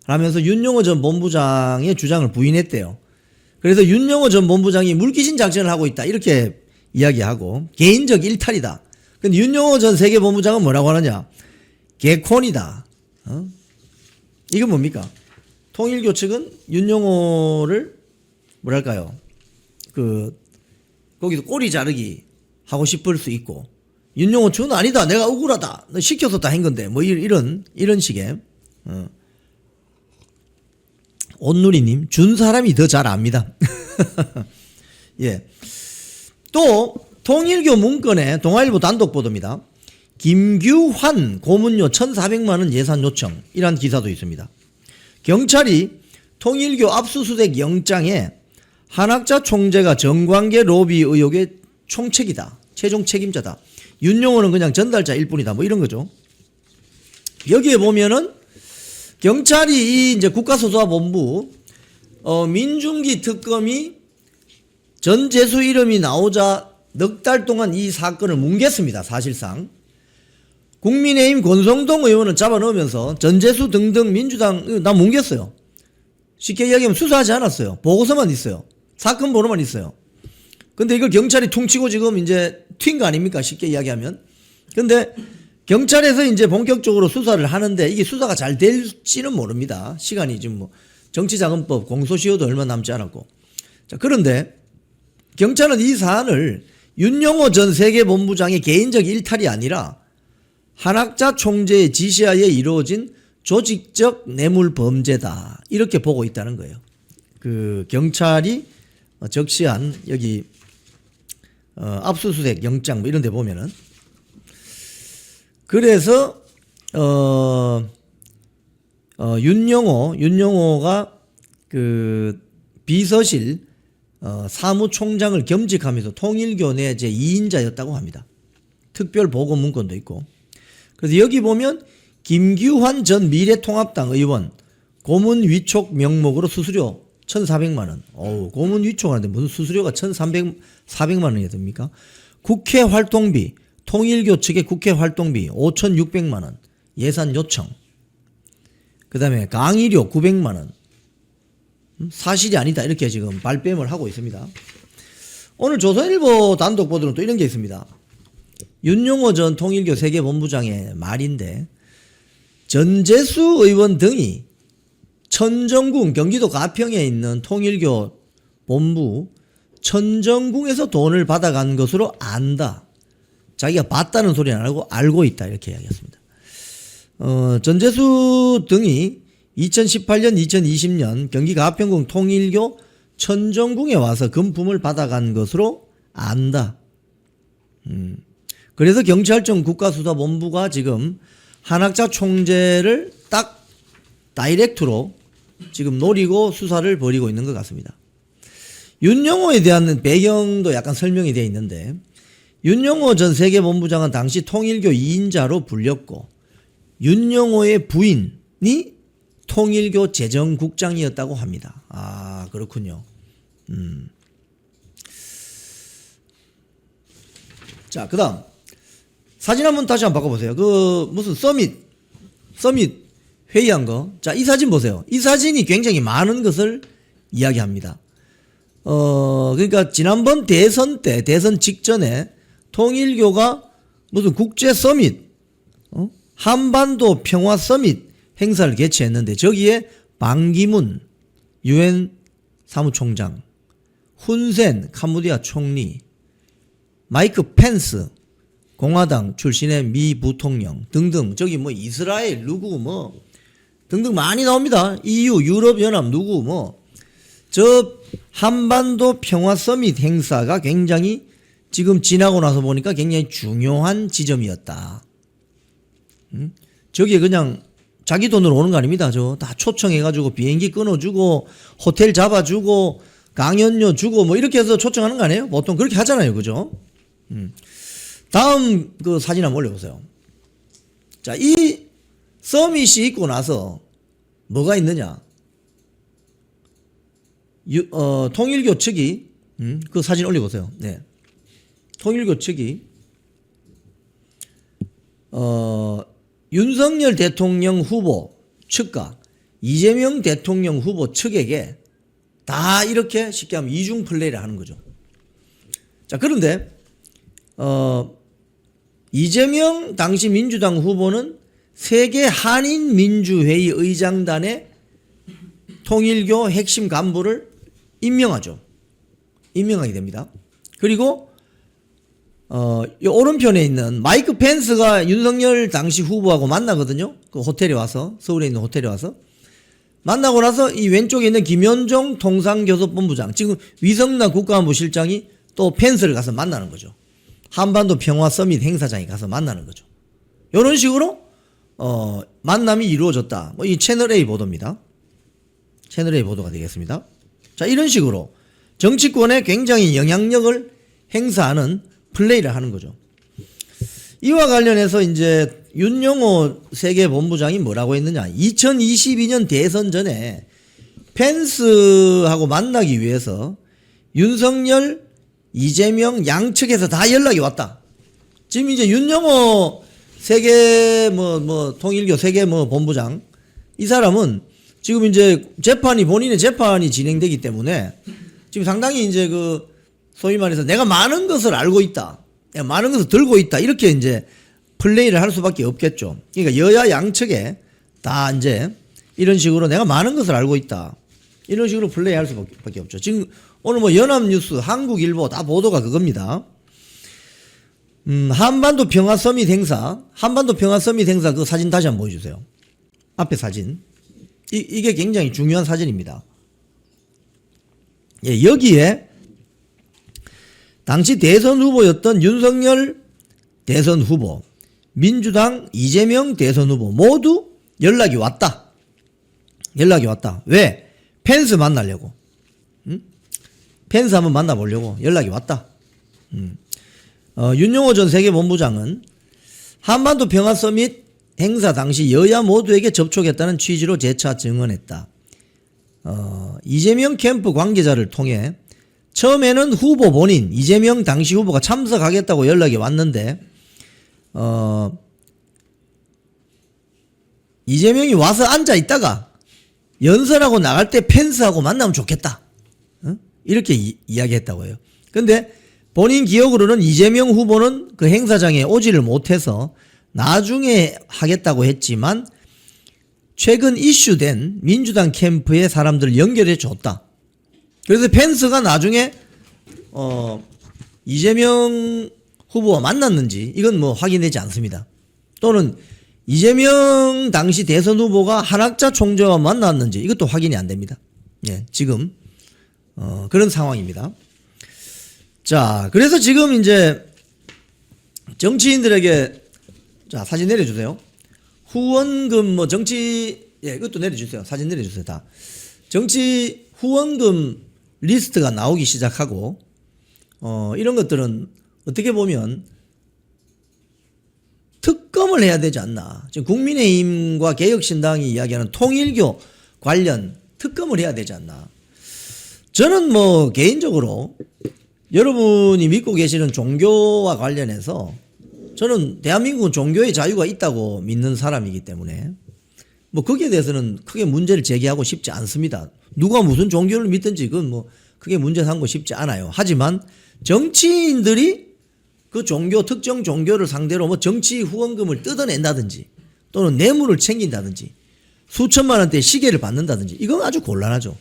라면서 윤용호 전 본부장의 주장을 부인했대요. 그래서 윤용호 전 본부장이 물귀신 작전을 하고 있다. 이렇게 이야기하고 개인적 일탈이다. 근데 윤용호 전 세계본부장은 뭐라고 하느냐. 개콘이다. 이건 뭡니까? 통일교 측은 윤용호를 뭐랄까요. 거기서 꼬리 자르기 하고 싶을 수 있고 윤용호 측은 아니다. 내가 억울하다. 너 시켜서 다 한 건데. 뭐 이런 식의. 온누리님, 준 사람이 더 잘 압니다. 예. 또, 통일교 문건에 동아일보 단독 보도입니다. 김규환 고문료 1,400만원 예산 요청. 이란 기사도 있습니다. 경찰이 통일교 압수수색 영장에 한학자 총재가 정관계 로비 의혹의 총책이다. 최종 책임자다. 윤용호는 그냥 전달자일 뿐이다. 뭐 이런 거죠. 여기에 보면은 경찰이 이제 국가수사본부 민중기 특검이 전재수 이름이 나오자 넉 달 동안 이 사건을 뭉갰습니다. 사실상 국민의힘 권성동 의원을 잡아넣으면서 전재수 등등 민주당 나 뭉갰어요. 쉽게 이야기하면 수사하지 않았어요. 보고서만 있어요. 사건 번호만 있어요. 근데 이걸 경찰이 퉁치고 지금 이제 튄 거 아닙니까? 쉽게 이야기하면. 근데 경찰에서 이제 본격적으로 수사를 하는데 이게 수사가 잘 될지는 모릅니다. 시간이 지금 뭐 정치자금법 공소시효도 얼마 남지 않았고. 자, 그런데 경찰은 이 사안을 윤용호 전 세계본부장의 개인적 일탈이 아니라 한학자 총재의 지시하에 이루어진 조직적 뇌물 범죄다. 이렇게 보고 있다는 거예요. 그 경찰이 적시한 여기 압수수색 영장 뭐 이런 데 보면은 그래서 윤용호가 그 비서실 사무총장을 겸직하면서 통일교 내 제2인자였다고 합니다. 특별 보고 문건도 있고. 그래서 여기 보면 김규환 전 미래통합당 의원 고문 위촉 명목으로 수수료 1,400만 원. 어우, 고문 위촉하는데 무슨 수수료가 1,400만 원이 됩니까? 국회 활동비, 통일교 측의 국회 활동비 5,600만 원. 예산 요청. 그다음에 강의료 900만 원. 사실이 아니다. 이렇게 지금 발뺌을 하고 있습니다. 오늘 조선일보 단독 보도는 또 이런 게 있습니다. 윤용호 전 통일교 세계본부장의 말인데 전재수 의원 등이 천정궁 경기도 가평에 있는 통일교 본부 천정궁에서 돈을 받아간 것으로 안다. 자기가 봤다는 소리는 안 하고 알고 있다. 이렇게 이야기했습니다. 전재수 등이 2018년, 2020년 경기 가평궁 통일교 천정궁에 와서 금품을 받아간 것으로 안다. 그래서 경찰청 국가수사본부가 지금 한학자 총재를 딱 다이렉트로 지금 노리고 수사를 벌이고 있는 것 같습니다. 윤용호에 대한 배경도 약간 설명이 되어 있는데 윤영호 전 세계본부장은 당시 통일교 2인자로 불렸고 윤영호의 부인이 통일교 재정국장이었다고 합니다. 아, 그렇군요. 자, 그 다음 사진 한번 다시 한번 바꿔보세요. 그 무슨 서밋 회의한 거. 자, 이 사진 보세요. 이 사진이 굉장히 많은 것을 이야기합니다. 그러니까 지난번 대선 때, 대선 직전에 통일교가 무슨 국제 서밋, 한반도 평화 서밋 행사를 개최했는데 저기에 반기문 유엔 사무총장, 훈센 캄보디아 총리, 마이크 펜스 공화당 출신의 미 부통령 등등, 저기 뭐 이스라엘 누구 뭐 등등 많이 나옵니다. EU 유럽연합 누구 뭐 저 한반도 평화 서밋 행사가 굉장히 지금 지나고 나서 보니까 굉장히 중요한 지점이었다. 저게 그냥 자기 돈으로 오는 거 아닙니다. 저 다 초청해가지고 비행기 끊어주고 호텔 잡아주고 강연료 주고 뭐 이렇게 해서 초청하는 거 아니에요? 보통 그렇게 하잖아요. 그죠? 다음 그 사진 한번 올려보세요. 자, 이 서밋이 있고 나서 뭐가 있느냐? 통일교 측이 그 사진 올려보세요. 네. 통일교 측이 윤석열 대통령 후보 측과 이재명 대통령 후보 측에게 다 이렇게 쉽게 하면 이중 플레이를 하는 거죠. 자, 그런데 이재명 당시 민주당 후보는 세계 한인민주회의 의장단의 통일교 핵심 간부를 임명하게 됩니다. 그리고 이 오른편에 있는 마이크 펜스가 윤석열 당시 후보하고 만나거든요. 그 호텔에 와서, 서울에 있는 호텔에 와서 만나고 나서 이 왼쪽에 있는 김현종 통상교섭본부장, 지금 위성락 국가안보실장이 또 펜스를 가서 만나는 거죠. 한반도 평화 서밋 행사장에 가서 만나는 거죠. 이런 식으로 만남이 이루어졌다. 뭐 이 채널A 보도입니다. 채널A 보도가 되겠습니다. 자, 이런 식으로 정치권에 굉장히 영향력을 행사하는 플레이를 하는 거죠. 이와 관련해서 이제 윤영호 세계본부장이 뭐라고 했느냐. 2022년 대선 전에 펜스하고 만나기 위해서 윤석열, 이재명 양측에서 다 연락이 왔다. 지금 이제 윤영호 세계 통일교 세계 본부장, 이 사람은 지금 이제 본인의 재판이 진행되기 때문에 지금 상당히 이제 그 소위 말해서 내가 많은 것을 알고 있다, 내가 많은 것을 들고 있다, 이렇게 이제 플레이를 할 수밖에 없겠죠. 그러니까 여야 양측에 다 이제 이런 식으로 내가 많은 것을 알고 있다, 이런 식으로 플레이할 수밖에 없죠. 지금 오늘 뭐 연합뉴스, 한국일보 다 보도가 그겁니다. 한반도 평화 서밋 행사 그 사진 다시 한번 보여주세요. 앞에 사진. 이게 굉장히 중요한 사진입니다. 예, 여기에 당시 대선 후보였던 윤석열 대선 후보, 민주당 이재명 대선 후보 모두 연락이 왔다. 왜? 펜스 만나려고. 펜스 한번 만나보려고 연락이 왔다. 윤영호 전 세계본부장은 한반도 평화 서밋 행사 당시 여야 모두에게 접촉했다는 취지로 재차 증언했다. 이재명 캠프 관계자를 통해 처음에는 후보 본인, 이재명 당시 후보가 참석하겠다고 연락이 왔는데 이재명이 와서 앉아 있다가 연설하고 나갈 때 펜스하고 만나면 좋겠다, 이렇게 이야기했다고 해요. 근데 본인 기억으로는 이재명 후보는 그 행사장에 오지를 못해서 나중에 하겠다고 했지만 최근 이슈된 민주당 캠프의 사람들을 연결해 줬다. 그래서 펜스가 나중에 이재명 후보와 만났는지 이건 뭐 확인되지 않습니다. 또는 이재명 당시 대선 후보가 한학자 총재와 만났는지 이것도 확인이 안 됩니다. 예, 지금 그런 상황입니다. 자, 그래서 지금 이제 정치인들에게, 자, 사진 내려주세요. 후원금 이것도 내려주세요. 사진 내려주세요. 다. 정치 후원금 리스트가 나오기 시작하고, 이런 것들은 어떻게 보면 특검을 해야 되지 않나. 지금 국민의힘과 개혁신당이 이야기하는 통일교 관련 특검을 해야 되지 않나. 저는 뭐 개인적으로 여러분이 믿고 계시는 종교와 관련해서 저는 대한민국은 종교의 자유가 있다고 믿는 사람이기 때문에 뭐 거기에 대해서는 크게 문제를 제기하고 싶지 않습니다. 누가 무슨 종교를 믿든지 그건 뭐 크게 문제 삼고 싶지 않아요. 하지만 정치인들이 그 종교, 특정 종교를 상대로 뭐 정치 후원금을 뜯어낸다든지 또는 뇌물을 챙긴다든지 수천만 원대 시계를 받는다든지 이건 아주 곤란하죠.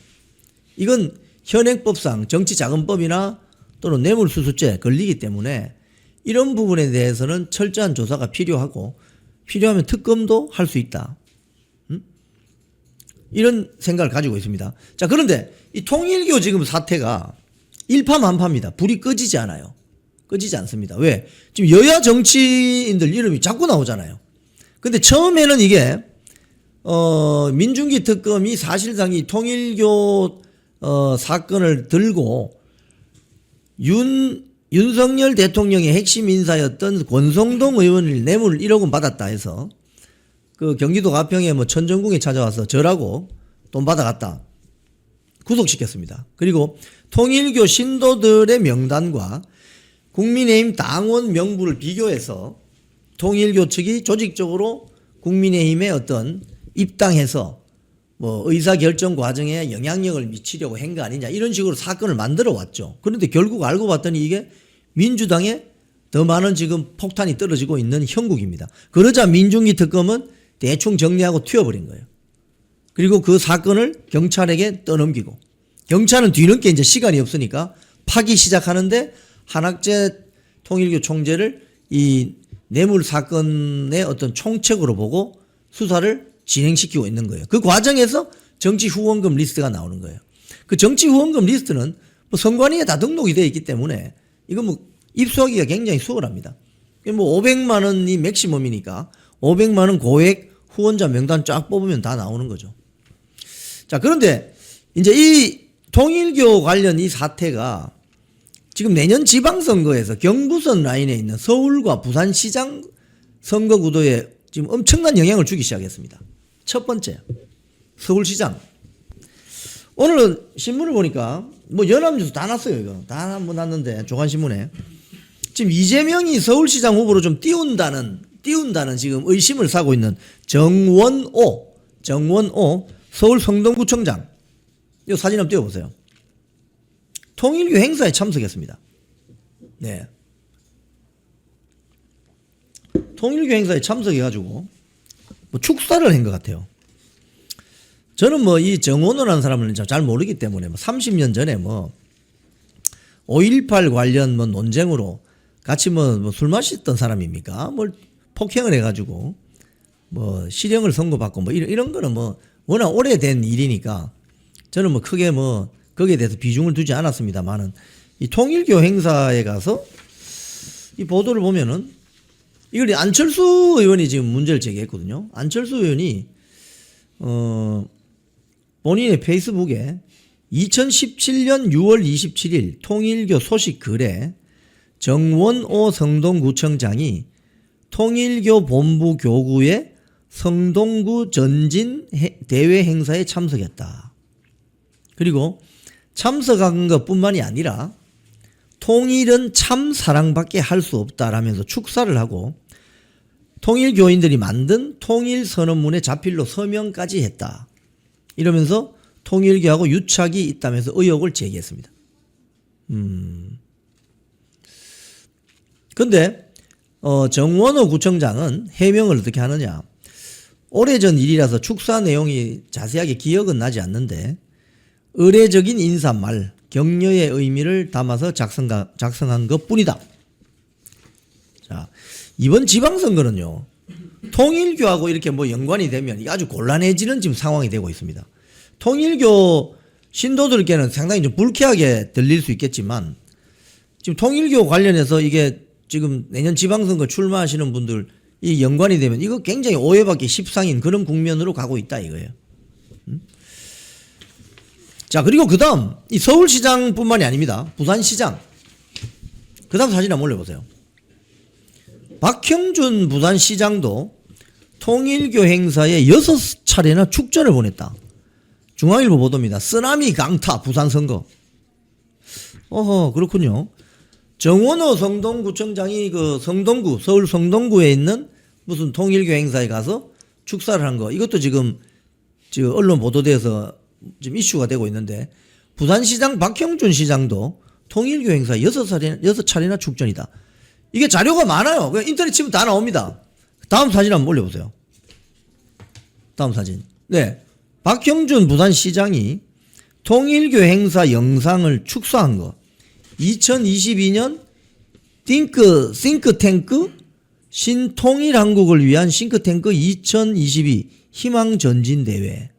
이건 현행법상 정치자금법이나 또는 뇌물수수죄 걸리기 때문에 이런 부분에 대해서는 철저한 조사가 필요하고 필요하면 특검도 할 수 있다. 이런 생각을 가지고 있습니다. 자, 그런데 이 통일교 지금 사태가 일파만파입니다. 불이 꺼지지 않아요. 꺼지지 않습니다. 왜? 지금 여야 정치인들 이름이 자꾸 나오잖아요. 근데 처음에는 이게 민중기 특검이 사실상 이 통일교 사건을 들고 윤석열 대통령의 핵심 인사였던 권성동 의원을 뇌물 1억 원 받았다 해서 그 경기도 가평에 뭐 천정궁에 찾아와서 절하고 돈 받아갔다. 구속시켰습니다. 그리고 통일교 신도들의 명단과 국민의힘 당원 명부를 비교해서 통일교 측이 조직적으로 국민의힘에 어떤 입당해서 뭐 의사결정 과정에 영향력을 미치려고 한 거 아니냐 이런 식으로 사건을 만들어 왔죠. 그런데 결국 알고 봤더니 이게 민주당에 더 많은 지금 폭탄이 떨어지고 있는 형국입니다. 그러자 민중기 특검은 대충 정리하고 튀어버린 거예요. 그리고 그 사건을 경찰에게 떠넘기고 경찰은 뒤늦게 이제 시간이 없으니까 파기 시작하는데 한학재 통일교 총재를 이 뇌물 사건의 어떤 총책으로 보고 수사를 진행시키고 있는 거예요. 그 과정에서 정치 후원금 리스트가 나오는 거예요. 그 정치 후원금 리스트는 뭐 선관위에 다 등록이 되어 있기 때문에 이건 뭐 입수하기가 굉장히 수월합니다. 뭐 500만 원이 맥시멈이니까 500만 원 고액 후원자 명단 쫙 뽑으면 다 나오는 거죠. 자, 그런데 이제 이 통일교 관련 이 사태가 지금 내년 지방선거에서 경부선 라인에 있는 서울과 부산시장 선거 구도에 지금 엄청난 영향을 주기 시작했습니다. 첫 번째, 서울시장. 오늘은 신문을 보니까 뭐 연합뉴스 다 났어요. 이거 다 뭐 났는데 조간신문에 지금 이재명이 서울시장 후보로 좀 띄운다는 지금 의심을 사고 있는 정원오 서울 성동구청장. 이 사진 한번 띄워보세요. 통일교 행사에 참석했습니다. 네. 통일교 행사에 참석해가지고 뭐 축사를 한 것 같아요. 저는 뭐 이 정원호라는 사람을 잘 모르기 때문에 뭐 30년 전에 뭐 5.18 관련 뭐 논쟁으로 같이 뭐 술 마셨던 사람입니까? 뭘 폭행을 해가지고 뭐 실형을 선고받고 뭐 이런 거는 뭐 워낙 오래된 일이니까 저는 뭐 크게 뭐 거기에 대해서 비중을 두지 않았습니다만은 이 통일교 행사에 가서 이 보도를 보면은 이걸 안철수 의원이 지금 문제를 제기했거든요. 안철수 의원이 본인의 페이스북에 2017년 6월 27일 통일교 소식 글에 정원오 성동구청장이 통일교 본부 교구의 성동구 전진 대회 행사에 참석했다. 그리고 참석한 것뿐만이 아니라 통일은 참 사랑밖에 할 수 없다라면서 축사를 하고 통일교인들이 만든 통일선언문에 자필로 서명까지 했다. 이러면서 통일교하고 유착이 있다면서 의혹을 제기했습니다. 근데 정원호 구청장은 해명을 어떻게 하느냐. 오래전 일이라서 축사 내용이 자세하게 기억은 나지 않는데 의례적인 인사말, 격려의 의미를 담아서 작성한 것뿐이다. 자, 이번 지방선거는요. 통일교하고 이렇게 뭐 연관이 되면 이게 아주 곤란해지는 지금 상황이 되고 있습니다. 통일교 신도들께는 상당히 좀 불쾌하게 들릴 수 있겠지만 지금 통일교 관련해서 이게 지금 내년 지방선거 출마하시는 분들 이 연관이 되면 이거 굉장히 오해받기 십상인 그런 국면으로 가고 있다 이거예요. 자, 그리고 그 다음 이 서울시장뿐만이 아닙니다. 부산시장. 그 그 다음 사진 한번 올려보세요. 박형준 부산시장도 통일교 행사에 6차례나 축전을 보냈다. 중앙일보 보도입니다. 쓰나미 강타 부산 선거. 어허, 그렇군요. 정원호 성동구청장이 그 성동구, 서울 성동구에 있는 무슨 통일교 행사에 가서 축사를 한 거. 이것도 지금 언론 보도돼서 지금 이슈가 되고 있는데, 부산시장 박형준 시장도 통일교 행사 6차례나 축전이다. 이게 자료가 많아요. 그냥 인터넷 치면 다 나옵니다. 다음 사진 한번 올려보세요. 다음 사진. 네. 박형준 부산시장이 통일교 행사 영상을 축소한 거. 2022년 싱크탱크 신통일한국을 위한 싱크탱크 2022 희망전진대회.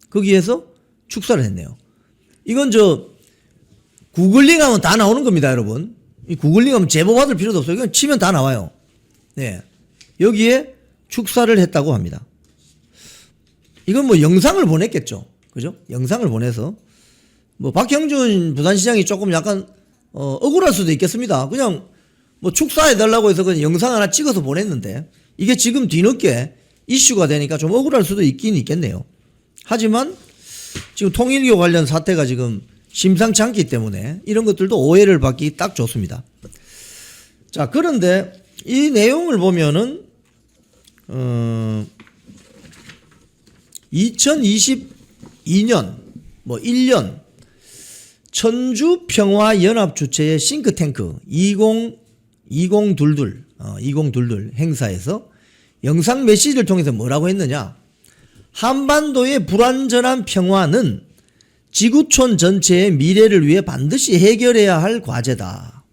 거기에서 축사를 했네요. 이건 구글링 하면 다 나오는 겁니다, 여러분. 이 구글링 하면 제보 받을 필요도 없어요. 그냥 치면 다 나와요. 네. 여기에 축사를 했다고 합니다. 이건 뭐 영상을 보냈겠죠. 그죠? 영상을 보내서 뭐 박형준 부산시장이 조금 약간 억울할 수도 있겠습니다. 그냥 뭐 축사해달라고 해서 그냥 영상 하나 찍어서 보냈는데 이게 지금 뒤늦게 이슈가 되니까 좀 억울할 수도 있긴 있겠네요. 하지만 지금 통일교 관련 사태가 지금 심상치 않기 때문에 이런 것들도 오해를 받기 딱 좋습니다. 자, 그런데 이 내용을 보면은 2022년 뭐 1년 천주평화연합 주최의 싱크탱크 2022 행사에서 영상 메시지를 통해서 뭐라고 했느냐? 한반도의 불완전한 평화는 지구촌 전체의 미래를 위해 반드시 해결해야 할 과제다.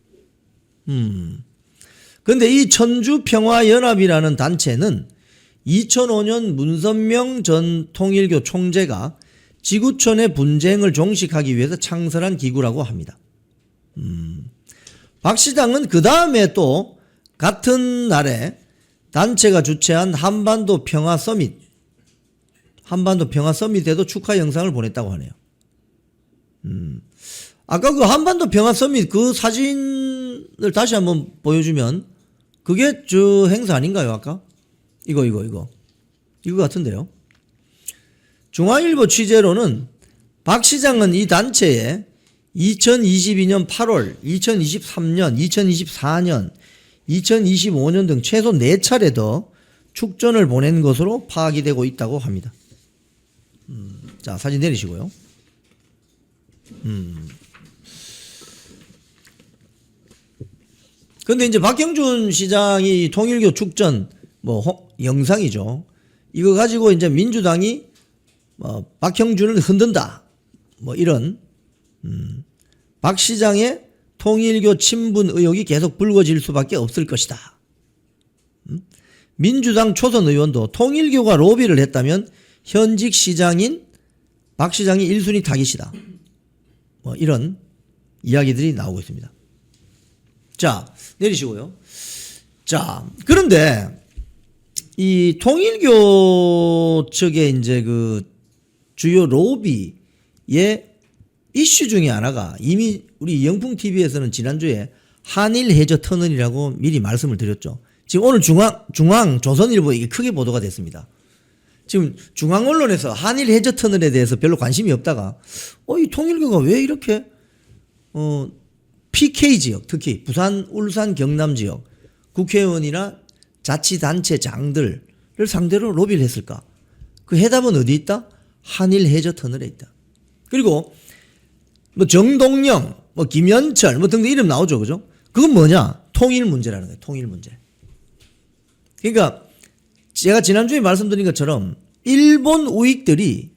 근데 이 천주평화연합이라는 단체는 2005년 문선명 전 통일교 총재가 지구촌의 분쟁을 종식하기 위해서 창설한 기구라고 합니다. 박 시장은 그 다음에 또 같은 날에 단체가 주최한 한반도 평화 서밋에도 축하 영상을 보냈다고 하네요. 아까 그 한반도 평화 서밋 그 사진을 다시 한번 보여주면 그게 저 행사 아닌가요? 아까? 이거 같은데요. 중앙일보 취재로는 박 시장은 이 단체에 2022년 8월, 2023년, 2024년, 2025년 등 최소 4차례 더 축전을 보낸 것으로 파악이 되고 있다고 합니다. 자, 사진 내리시고요. 근데 이제 박형준 시장이 통일교 축전 영상이죠. 이거 가지고 이제 민주당이 박형준을 흔든다. 이런 박 시장의 통일교 친분 의혹이 계속 불거질 수밖에 없을 것이다. 민주당 초선 의원도 통일교가 로비를 했다면 현직 시장인 박 시장이 1순위 타깃이다. 이런 이야기들이 나오고 있습니다. 자, 내리시고요. 자, 그런데 이 통일교 측의 이제 그 주요 로비의 이슈 중에 하나가 이미 우리 영풍TV에서는 지난주에 한일 해저 터널이라고 미리 말씀을 드렸죠. 지금 오늘 중앙 조선일보에 이게 크게 보도가 됐습니다. 지금 중앙 언론에서 한일 해저 터널에 대해서 별로 관심이 없다가 이 통일교가 왜 이렇게 PK 지역, 특히 부산, 울산, 경남 지역 국회의원이나 자치단체장들을 상대로 로비를 했을까? 그 해답은 어디 있다? 한일 해저 터널에 있다. 그리고 정동영, 김현철 등등 이름 나오죠, 그죠? 그건 뭐냐? 통일 문제라는 거예요. 통일 문제. 그러니까 제가 지난주에 말씀드린 것처럼 일본 우익들이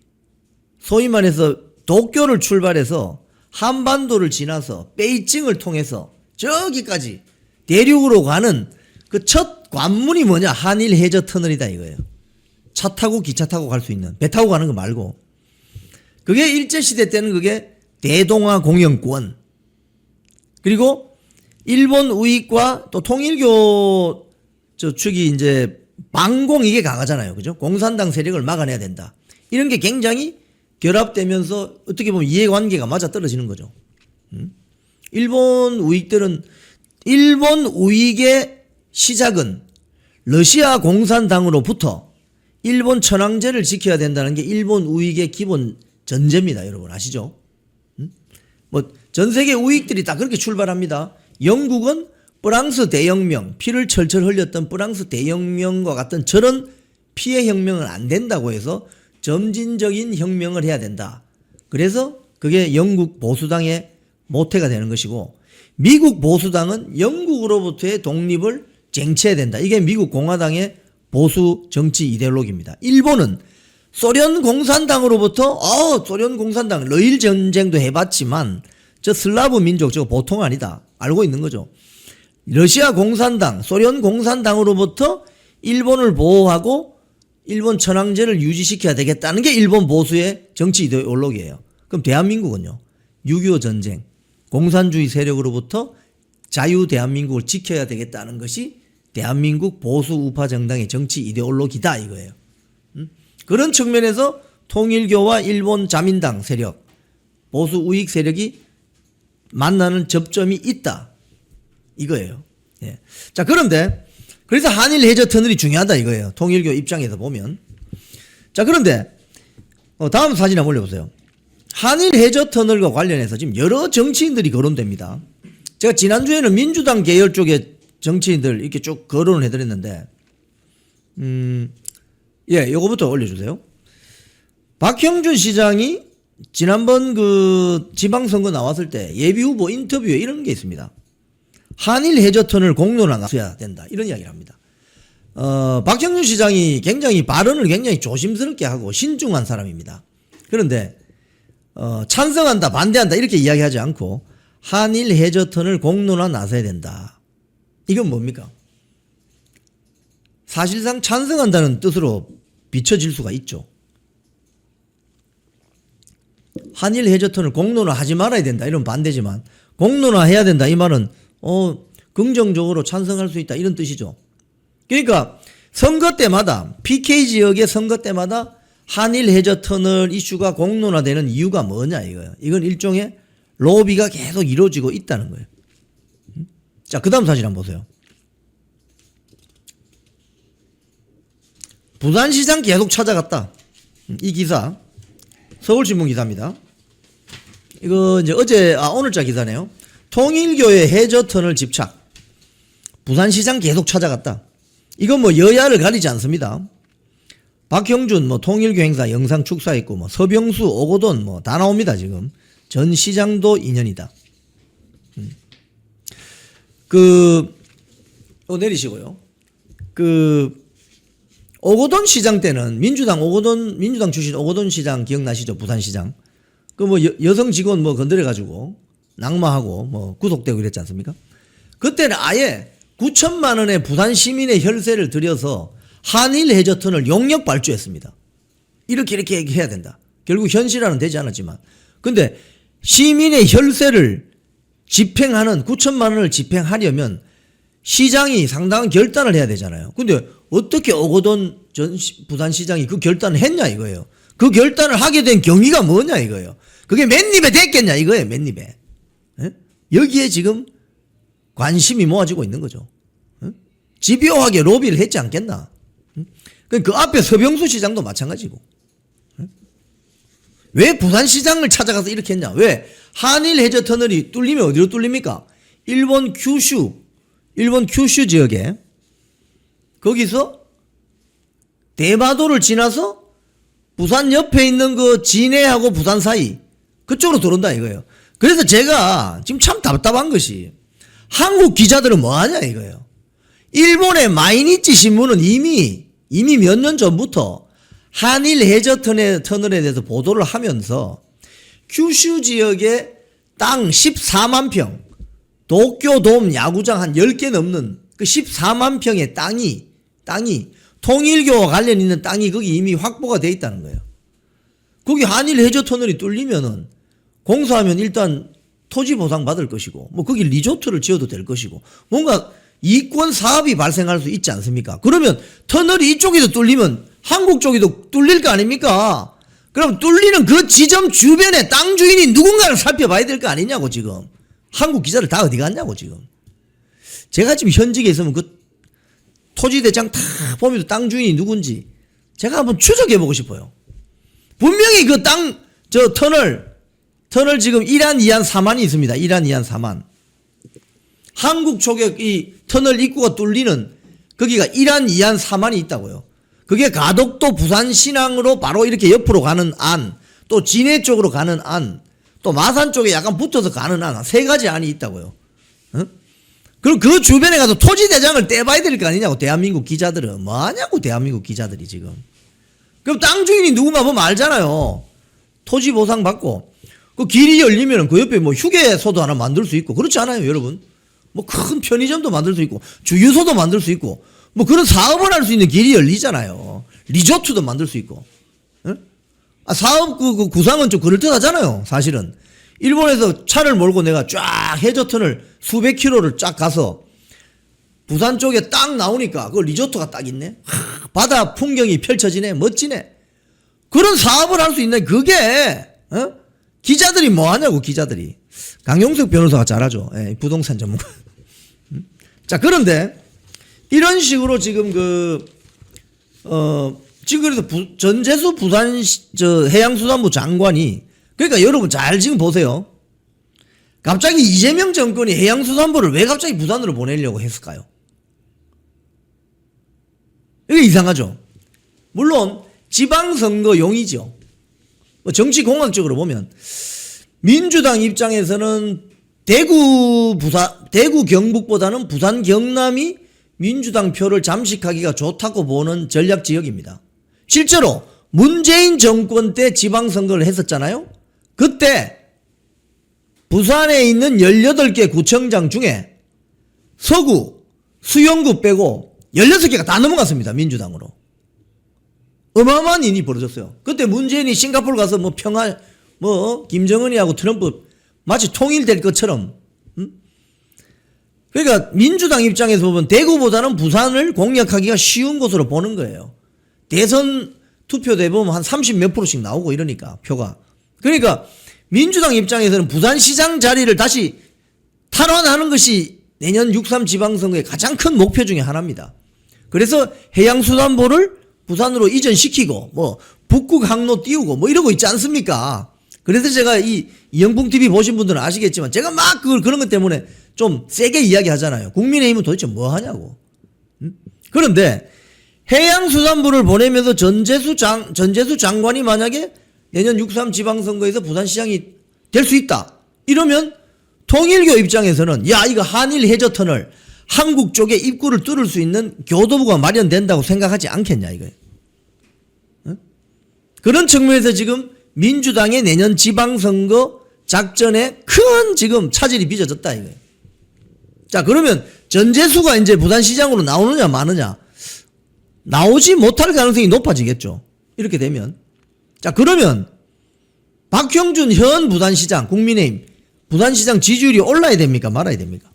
소위 말해서 도쿄를 출발해서 한반도를 지나서 베이징을 통해서 저기까지 대륙으로 가는 그 첫 관문이 뭐냐? 한일 해저 터널이다 이거예요. 차 타고 기차 타고 갈 수 있는, 배 타고 가는 거 말고. 그게 일제시대 때는 그게 대동아 공영권. 그리고 일본 우익과 또 통일교 측이 이제 반공 이게 강하잖아요. 그죠? 공산당 세력을 막아내야 된다. 이런 게 굉장히 결합되면서 어떻게 보면 이해관계가 맞아 떨어지는 거죠. 일본 우익의 시작은 러시아 공산당으로부터 일본 천황제를 지켜야 된다는 게 일본 우익의 기본 전제입니다. 여러분 아시죠? 뭐 전 세계 우익들이 다 그렇게 출발합니다. 영국은 프랑스 대혁명, 피를 철철 흘렸던 프랑스 대혁명과 같은 저런 피해 혁명은 안 된다고 해서 점진적인 혁명을 해야 된다. 그래서 그게 영국 보수당의 모태가 되는 것이고, 미국 보수당은 영국으로부터의 독립을 쟁취해야 된다. 이게 미국 공화당의 보수 정치 이데올로기입니다. 일본은 소련 공산당으로부터 소련 공산당 러일 전쟁도 해봤지만 저 슬라브 민족 저거 보통 아니다. 알고 있는 거죠. 러시아 공산당, 소련 공산당으로부터 일본을 보호하고 일본 천황제를 유지시켜야 되겠다는 게 일본 보수의 정치 이데올로기예요. 그럼 대한민국은요? 6.25 전쟁, 공산주의 세력으로부터 자유 대한민국을 지켜야 되겠다는 것이 대한민국 보수 우파 정당의 정치 이데올로기다 이거예요. 그런 측면에서 통일교와 일본 자민당 세력, 보수 우익 세력이 만나는 접점이 있다 이거예요. 예. 자, 그런데 그래서 한일 해저 터널이 중요하다 이거예요. 통일교 입장에서 보면. 자, 그런데 다음 사진 한번 올려보세요. 한일 해저 터널과 관련해서 지금 여러 정치인들이 거론됩니다. 제가 지난주에는 민주당 계열 쪽의 정치인들 이렇게 쭉 거론을 해드렸는데, 요거부터 올려주세요. 박형준 시장이 지난번 그 지방선거 나왔을 때 예비후보 인터뷰에 이런 게 있습니다. 한일 해저터널 공론화 나서야 된다. 이런 이야기를 합니다. 박형준 시장이 발언을 굉장히 조심스럽게 하고 신중한 사람입니다. 그런데, 찬성한다, 반대한다, 이렇게 이야기하지 않고, 한일 해저터널 공론화 나서야 된다. 이건 뭡니까? 사실상 찬성한다는 뜻으로 비춰질 수가 있죠. 한일 해저터널 공론화 하지 말아야 된다. 이런 반대지만, 공론화 해야 된다. 이 말은, 긍정적으로 찬성할 수 있다. 이런 뜻이죠. 그러니까, 선거 때마다, PK 지역의 선거 때마다 한일 해저터널 이슈가 공론화되는 이유가 뭐냐, 이거예요. 이건 일종의 로비가 계속 이루어지고 있다는 거예요. 자, 그 다음 사진 한번 보세요. 부산시장 계속 찾아갔다. 이 기사, 서울신문 기사입니다. 이거 이제 오늘자 기사네요. 통일교의 해저터널 집착. 부산시장 계속 찾아갔다. 이건 뭐 여야를 가리지 않습니다. 박형준 통일교 행사 영상 축사했고 서병수, 오고돈 다 나옵니다. 지금 전 시장도 인연이다. 내리시고요. 오고돈 시장 때는 민주당 출신 오고돈 시장 기억나시죠? 부산시장. 여성 직원 건드려가지고 낙마하고 구속되고 이랬지 않습니까? 그때는 아예 9천만 원의 부산 시민의 혈세를 들여서 한일 해저터널 용역 발주했습니다. 이렇게 해야 된다. 결국 현실화는 되지 않았지만. 근데 시민의 혈세를 집행하는 9천만 원을 집행하려면 시장이 상당한 결단을 해야 되잖아요. 근데 어떻게 오고돈 전 부산시장이 그 결단을 했냐 이거예요. 그 결단을 하게 된 경위가 뭐냐 이거예요. 그게 맨입에 됐겠냐 이거예요. 맨입에. 여기에 지금 관심이 모아지고 있는 거죠. 집요하게 로비를 했지 않겠나. 그 앞에 서병수 시장도 마찬가지고. 왜 부산시장을 찾아가서 이렇게 했냐. 왜 한일 해저터널이 뚫리면 어디로 뚫립니까? 일본 큐슈 지역에 거기서 대마도를 지나서 부산 옆에 있는 그 진해하고 부산 사이 그쪽으로 들어온다 이거예요. 그래서 제가 지금 참 답답한 것이 한국 기자들은 뭐하냐 이거예요. 일본의 마이니치 신문은 이미 몇 년 전부터 한일 해저터널에 대해서 보도를 하면서 큐슈 지역의 땅 14만 평, 도쿄돔 야구장 한 10개 넘는 그 14만 평의 땅이 통일교와 관련 있는 땅이 거기 이미 확보가 돼 있다는 거예요. 거기 한일 해저터널이 뚫리면은 공사하면 일단 토지 보상 받을 것이고 거기 리조트를 지어도 될 것이고 뭔가 이권 사업이 발생할 수 있지 않습니까? 그러면 터널이 이쪽에도 뚫리면 한국 쪽에도 뚫릴 거 아닙니까? 그럼 뚫리는 그 지점 주변에 땅 주인이 누군가를 살펴봐야 될 거 아니냐고 지금. 한국 기자들 다 어디 갔냐고 지금. 제가 지금 현직에 있으면 그 토지대장 다 보면 땅 주인이 누군지 제가 한번 추적해보고 싶어요. 분명히 그 터널 지금 1안, 2안, 4만이 있습니다. 1안, 2안, 4만. 한국 쪽에 이 터널 입구가 뚫리는 거기가 1안, 2안, 4만이 있다고요. 그게 가덕도 부산 신항으로 바로 이렇게 옆으로 가는 안, 또 진해 쪽으로 가는 안, 또 마산 쪽에 약간 붙어서 가는 안, 세 가지 안이 있다고요. 어? 그럼 그 주변에 가서 토지대장을 떼봐야 될 거 아니냐고, 대한민국 기자들은. 뭐 하냐고, 대한민국 기자들이 지금. 그럼 땅 주인이 누군가 보면 알잖아요. 토지 보상 받고. 그 길이 열리면 그 옆에 뭐 휴게소도 하나 만들 수 있고, 그렇지 않아요, 여러분? 뭐 큰 편의점도 만들 수 있고, 주유소도 만들 수 있고, 뭐 그런 사업을 할 수 있는 길이 열리잖아요. 리조트도 만들 수 있고. 응? 사업 그 구상은 좀 그럴듯하잖아요, 사실은. 일본에서 차를 몰고 내가 쫙 해저턴을 수백 킬로를 쫙 가서 부산 쪽에 딱 나오니까 그 리조트가 딱 있네. 바다 풍경이 펼쳐지네. 멋지네. 그런 사업을 할 수 있는 그게 기자들이 뭐 하냐고, 기자들이. 강용석 변호사가 잘하죠. 예, 부동산 전문가. 자, 그런데 이런 식으로 지금 지금 그래서 전재수 부산 해양수산부 장관이, 그러니까 여러분 잘 지금 보세요. 갑자기 이재명 정권이 해양수산부를 왜 갑자기 부산으로 보내려고 했을까요? 이게 이상하죠. 물론 지방선거용이죠. 뭐 정치공학적으로 보면 민주당 입장에서는 대구 경북보다는 부산 경남이 민주당 표를 잠식하기가 좋다고 보는 전략 지역입니다. 실제로 문재인 정권 때 지방선거를 했었잖아요. 그때 부산에 있는 18개 구청장 중에 서구, 수영구 빼고 16개가 다 넘어갔습니다. 민주당으로. 어마어마한 일이 벌어졌어요. 그때 문재인이 싱가포르 가서 뭐 평화, 김정은이하고 트럼프 마치 통일될 것처럼. 그러니까 민주당 입장에서 보면 대구보다는 부산을 공략하기가 쉬운 곳으로 보는 거예요. 대선 투표대 보면 한 30 몇 프로씩 나오고 이러니까 표가. 그러니까 민주당 입장에서는 부산시장 자리를 다시 탈환하는 것이 내년 6.3 지방선거의 가장 큰 목표 중에 하나입니다. 그래서 해양수산부를 부산으로 이전시키고 뭐 북극 항로 띄우고 뭐 이러고 있지 않습니까? 그래서 제가 이 이영풍TV 보신 분들은 아시겠지만 제가 막 그런 것 때문에 좀 세게 이야기하잖아요. 국민의힘은 도대체 뭐 하냐고. 그런데 해양수산부를 보내면서 전재수 장관이 만약에 내년 6.3 지방선거에서 부산시장이 될 수 있다. 이러면 통일교 입장에서는 야, 이거 한일 해저터널 한국 쪽에 입구를 뚫을 수 있는 교도부가 마련된다고 생각하지 않겠냐 이거예요. 응? 그런 측면에서 지금 민주당의 내년 지방선거 작전에 큰 지금 차질이 빚어졌다 이거예요. 자, 그러면 전재수가 이제 부산시장으로 나오느냐 마느냐, 나오지 못할 가능성이 높아지겠죠. 이렇게 되면. 자, 그러면 박형준 현 부산시장, 국민의힘 부산시장 지지율이 올라야 됩니까 말아야 됩니까?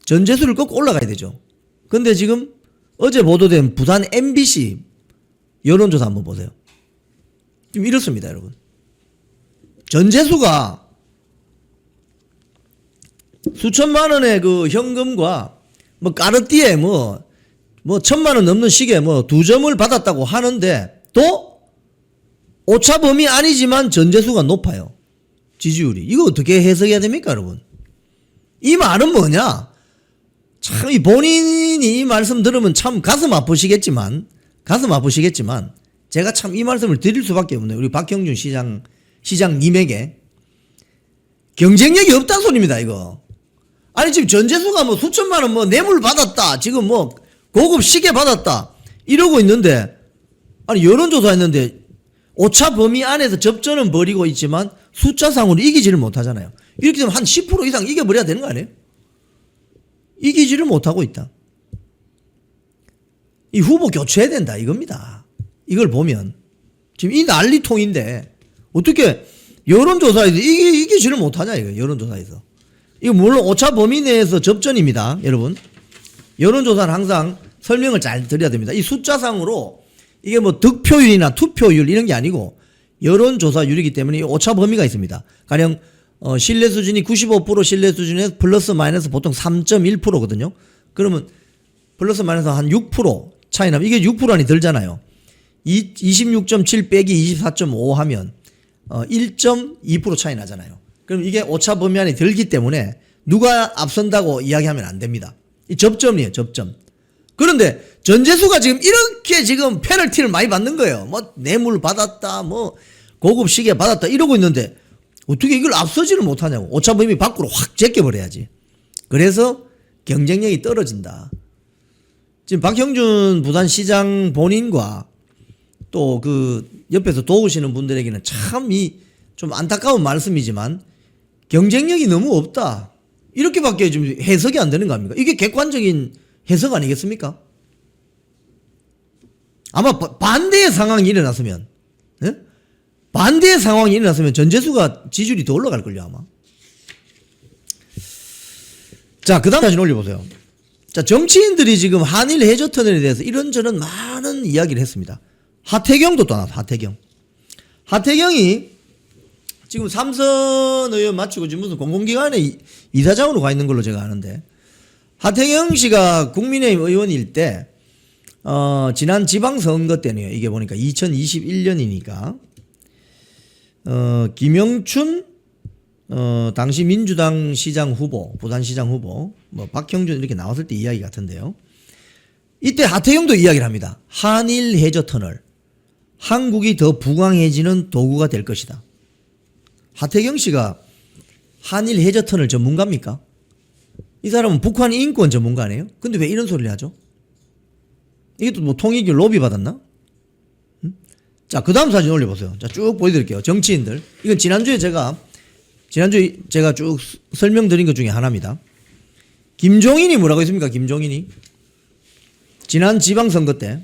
전재수를 꼭 올라가야 되죠. 근데 지금 어제 보도된 부산 MBC 여론조사 한번 보세요. 지금 이렇습니다, 여러분. 전재수가 수천만 원의 그 현금과 뭐 까르띠에 뭐 1,000만 원 넘는 시계 뭐 2점을 받았다고 하는데 또 오차범위 아니지만 전재수가 높아요. 지지율이. 이거 어떻게 해석해야 됩니까, 여러분? 이 말은 뭐냐? 참, 이 본인이 이 말씀 들으면 참 가슴 아프시겠지만, 제가 참 이 말씀을 드릴 수밖에 없네요. 우리 박형준 시장님에게. 경쟁력이 없다는 소리입니다, 이거. 아니, 지금 전재수가 뭐 수천만 원 뭐 뇌물 받았다. 지금 뭐 고급 시계 받았다. 이러고 있는데, 아니, 여론조사 했는데, 오차 범위 안에서 접전은 벌이고 있지만 숫자상으로 이기지를 못하잖아요. 이렇게 되면 한 10% 이상 이겨버려야 되는 거 아니에요? 이기지를 못하고 있다. 이 후보 교체해야 된다 이겁니다. 이걸 보면 지금 이 난리통인데 어떻게 여론조사에서 이기지를 못하냐 이거. 여론조사에서 이거 물론 오차 범위 내에서 접전입니다, 여러분. 여론조사는 항상 설명을 잘 드려야 됩니다. 이 숫자상으로 이게 뭐 득표율이나 투표율 이런 게 아니고 여론조사율이기 때문에 오차 범위가 있습니다. 가령 신뢰 수준이 95% 신뢰 수준에서 플러스 마이너스 보통 3.1%거든요. 그러면 플러스 마이너스 한 6% 차이 나면 이게 6% 안이 들잖아요. 26.7 빼기 24.5 하면 1.2% 차이 나잖아요. 그럼 이게 오차 범위 안에 들기 때문에 누가 앞선다고 이야기하면 안 됩니다. 이 접점이에요, 접점. 그런데 전재수가 지금 이렇게 지금 페널티를 많이 받는 거예요. 뭐 뇌물 받았다, 뭐 고급 시계 받았다 이러고 있는데 어떻게 이걸 앞서지를 못하냐고. 오차 범위 밖으로 확 제껴버려야지. 그래서 경쟁력이 떨어진다. 지금 박형준 부산시장 본인과 또 그 옆에서 도우시는 분들에게는 참 좀 안타까운 말씀이지만 경쟁력이 너무 없다. 이렇게밖에 좀 해석이 안 되는 거 아닙니까? 이게 객관적인 해석 아니겠습니까? 아마 반대의 상황이 일어났으면, 네? 반대의 상황이 일어났으면 전재수가 지지율이 더 올라갈걸요, 아마. 자, 그 다음 사진 올려보세요. 자, 정치인들이 지금 한일 해저 터널에 대해서 이런저런 많은 이야기를 했습니다. 하태경도 또 나왔어, 하태경. 하태경이 지금 삼선 의원 마치고 지금 무슨 공공기관에 이사장으로 가 있는 걸로 제가 아는데, 하태경 씨가 국민의힘 의원일 때, 지난 지방선거 때네요. 이게 보니까 2021년이니까, 김영춘, 당시 민주당 시장 후보, 부산시장 후보, 뭐 박형준 이렇게 나왔을 때 이야기 같은데요. 이때 하태경도 이야기를 합니다. 한일 해저 터널, 한국이 더 부강해지는 도구가 될 것이다. 하태경 씨가 한일 해저 터널 전문가입니까? 이 사람은 북한 인권 전문가네요. 근데 왜 이런 소리를 하죠? 이것도 뭐 통일교 로비 받았나? 자, 그 다음 사진 올려보세요. 자, 쭉 보여드릴게요. 정치인들. 이건 지난주에 제가 쭉 설명드린 것 중에 하나입니다. 김종인이 뭐라고 했습니까? 김종인이. 지난 지방선거 때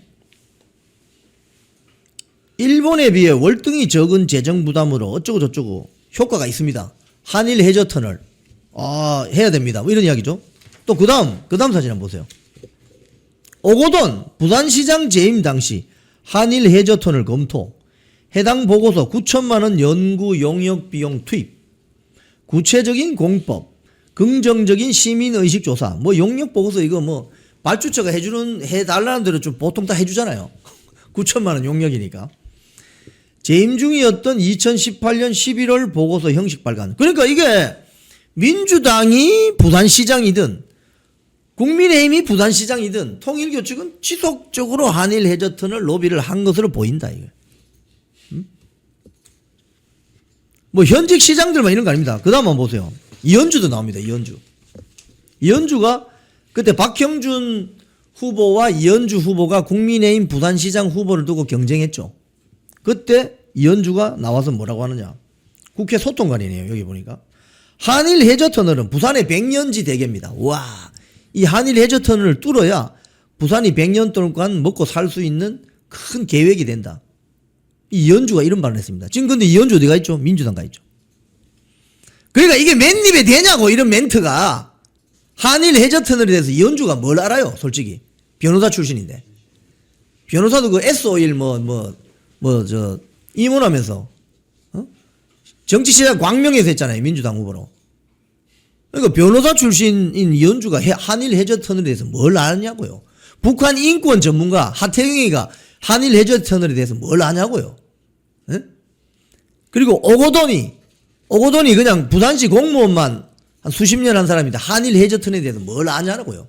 일본에 비해 월등히 적은 재정 부담으로 어쩌고저쩌고 효과가 있습니다. 한일 해저 터널. 해야 됩니다. 뭐 이런 이야기죠. 또 그 다음 사진 한번 보세요. 오고돈 부산시장 재임 당시 한일 해저 터널 검토. 해당 보고서 9천만원 연구 용역 비용 투입. 구체적인 공법. 긍정적인 시민의식 조사. 뭐 용역 보고서 이거 뭐 발주처가 해달라는 대로 좀 보통 다 해주잖아요. 9천만원 용역이니까. 재임 중이었던 2018년 11월 보고서 형식 발간. 그러니까 이게 민주당이 부산시장이든 국민의힘이 부산시장이든 통일교 측은 지속적으로 한일 해저 터널 로비를 한 것으로 보인다. 이거. 뭐 현직 시장들만 이런 거 아닙니다. 그 다음 한번 보세요. 이현주도 나옵니다. 이현주가 그때 박형준 후보와 이현주 후보가 국민의힘 부산시장 후보를 두고 경쟁했죠. 그때 이현주가 나와서 뭐라고 하느냐. 국회 소통관이네요. 여기 보니까. 한일 해저 터널은 부산의 100년지 대계입니다. 와, 이 한일 해저 터널을 뚫어야 부산이 100년 동안 먹고 살 수 있는 큰 계획이 된다. 이현주가 이런 발언을 했습니다. 지금 근데 이현주 어디가 있죠? 민주당 가 있죠. 그러니까 이게 맨입에 되냐고, 이런 멘트가. 한일 해저 터널에 대해서 이현주가 뭘 알아요? 솔직히. 변호사 출신인데. 변호사도 그 S-오일 임원하면서 정치시장 광명에서 했잖아요. 민주당 후보로. 그러니까 변호사 출신인 이현주가 한일 해저 터널에 대해서 뭘 아느냐고요. 북한 인권 전문가 하태경이가 한일 해저 터널에 대해서 뭘 아냐고요. 에? 그리고 오고돈이 그냥 부산시 공무원만 한 수십 년 한 사람인데 한일 해저 터널에 대해서 뭘 아냐고요.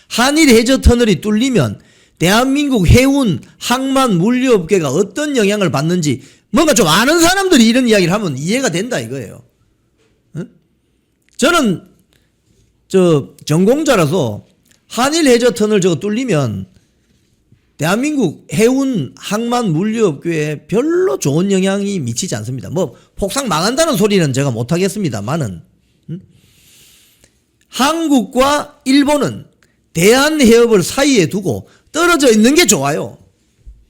한일 해저 터널이 뚫리면 대한민국 해운, 항만, 물류업계가 어떤 영향을 받는지 뭔가 좀 아는 사람들이 이런 이야기를 하면 이해가 된다 이거예요. 저는 전공자라서 한일 해저 터널 저거 뚫리면 대한민국 해운, 항만, 물류업계에 별로 좋은 영향이 미치지 않습니다. 뭐 폭삭 망한다는 소리는 제가 못하겠습니다만은 한국과 일본은 대한해협을 사이에 두고 떨어져 있는 게 좋아요.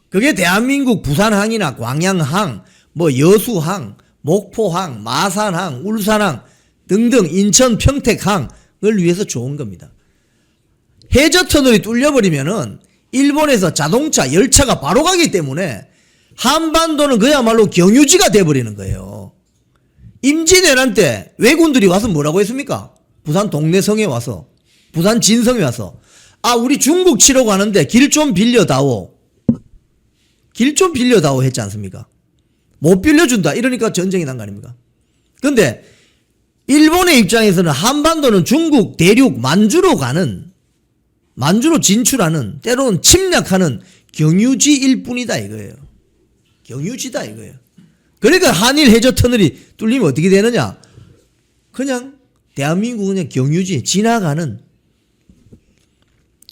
그게 대한민국 부산항이나 광양항, 뭐 여수항, 목포항, 마산항, 울산항 등등 인천 평택항을 위해서 좋은 겁니다. 해저 터널이 뚫려버리면은 일본에서 자동차, 열차가 바로 가기 때문에 한반도는 그야말로 경유지가 돼버리는 거예요. 임진왜란 때 왜군들이 와서 뭐라고 했습니까? 부산 동래성에 와서, 부산 진성에 와서, 아, 우리 중국 치러 가는데 길 좀 빌려다오. 길 좀 빌려다오 했지 않습니까? 못 빌려준다. 이러니까 전쟁이 난 거 아닙니까? 근데 일본의 입장에서는 한반도는 중국 대륙 만주로 진출하는, 때로는 침략하는 경유지일 뿐이다 이거예요. 경유지다 이거예요. 그러니까 한일 해저 터널이 뚫리면 어떻게 되느냐? 그냥 대한민국은 그냥 경유지, 지나가는,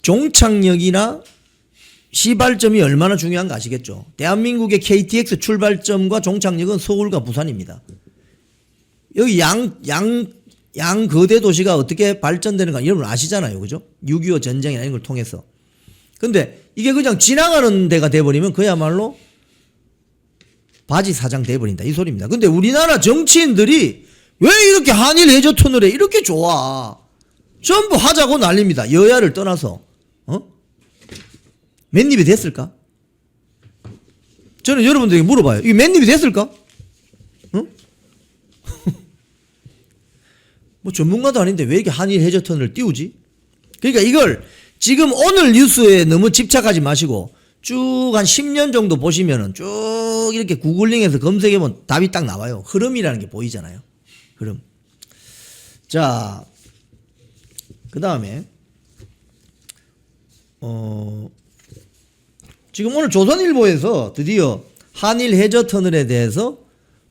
종착역이나 시발점이 얼마나 중요한가 아시겠죠? 대한민국의 KTX 출발점과 종착역은 서울과 부산입니다. 여기 양 거대 도시가 어떻게 발전되는가 여러분 아시잖아요. 그죠? 6.25 전쟁이나 이런 걸 통해서. 근데 이게 그냥 지나가는 데가 돼버리면 그야말로 바지 사장 돼버린다. 이 소리입니다. 근데 우리나라 정치인들이 왜 이렇게 한일 해저 터널에 이렇게 좋아? 전부 하자고 난립니다. 여야를 떠나서. 맨입이 됐을까? 저는 여러분들에게 물어봐요. 이게 맨입이 됐을까? 뭐 전문가도 아닌데 왜 이렇게 한일 해저 터널을 띄우지? 그러니까 이걸 지금 오늘 뉴스에 너무 집착하지 마시고 쭉 한 10년 정도 보시면은 쭉 이렇게 구글링해서 검색해보면 답이 딱 나와요. 흐름이라는 게 보이잖아요. 흐름. 자, 그 다음에 지금 오늘 조선일보에서 드디어 한일 해저 터널에 대해서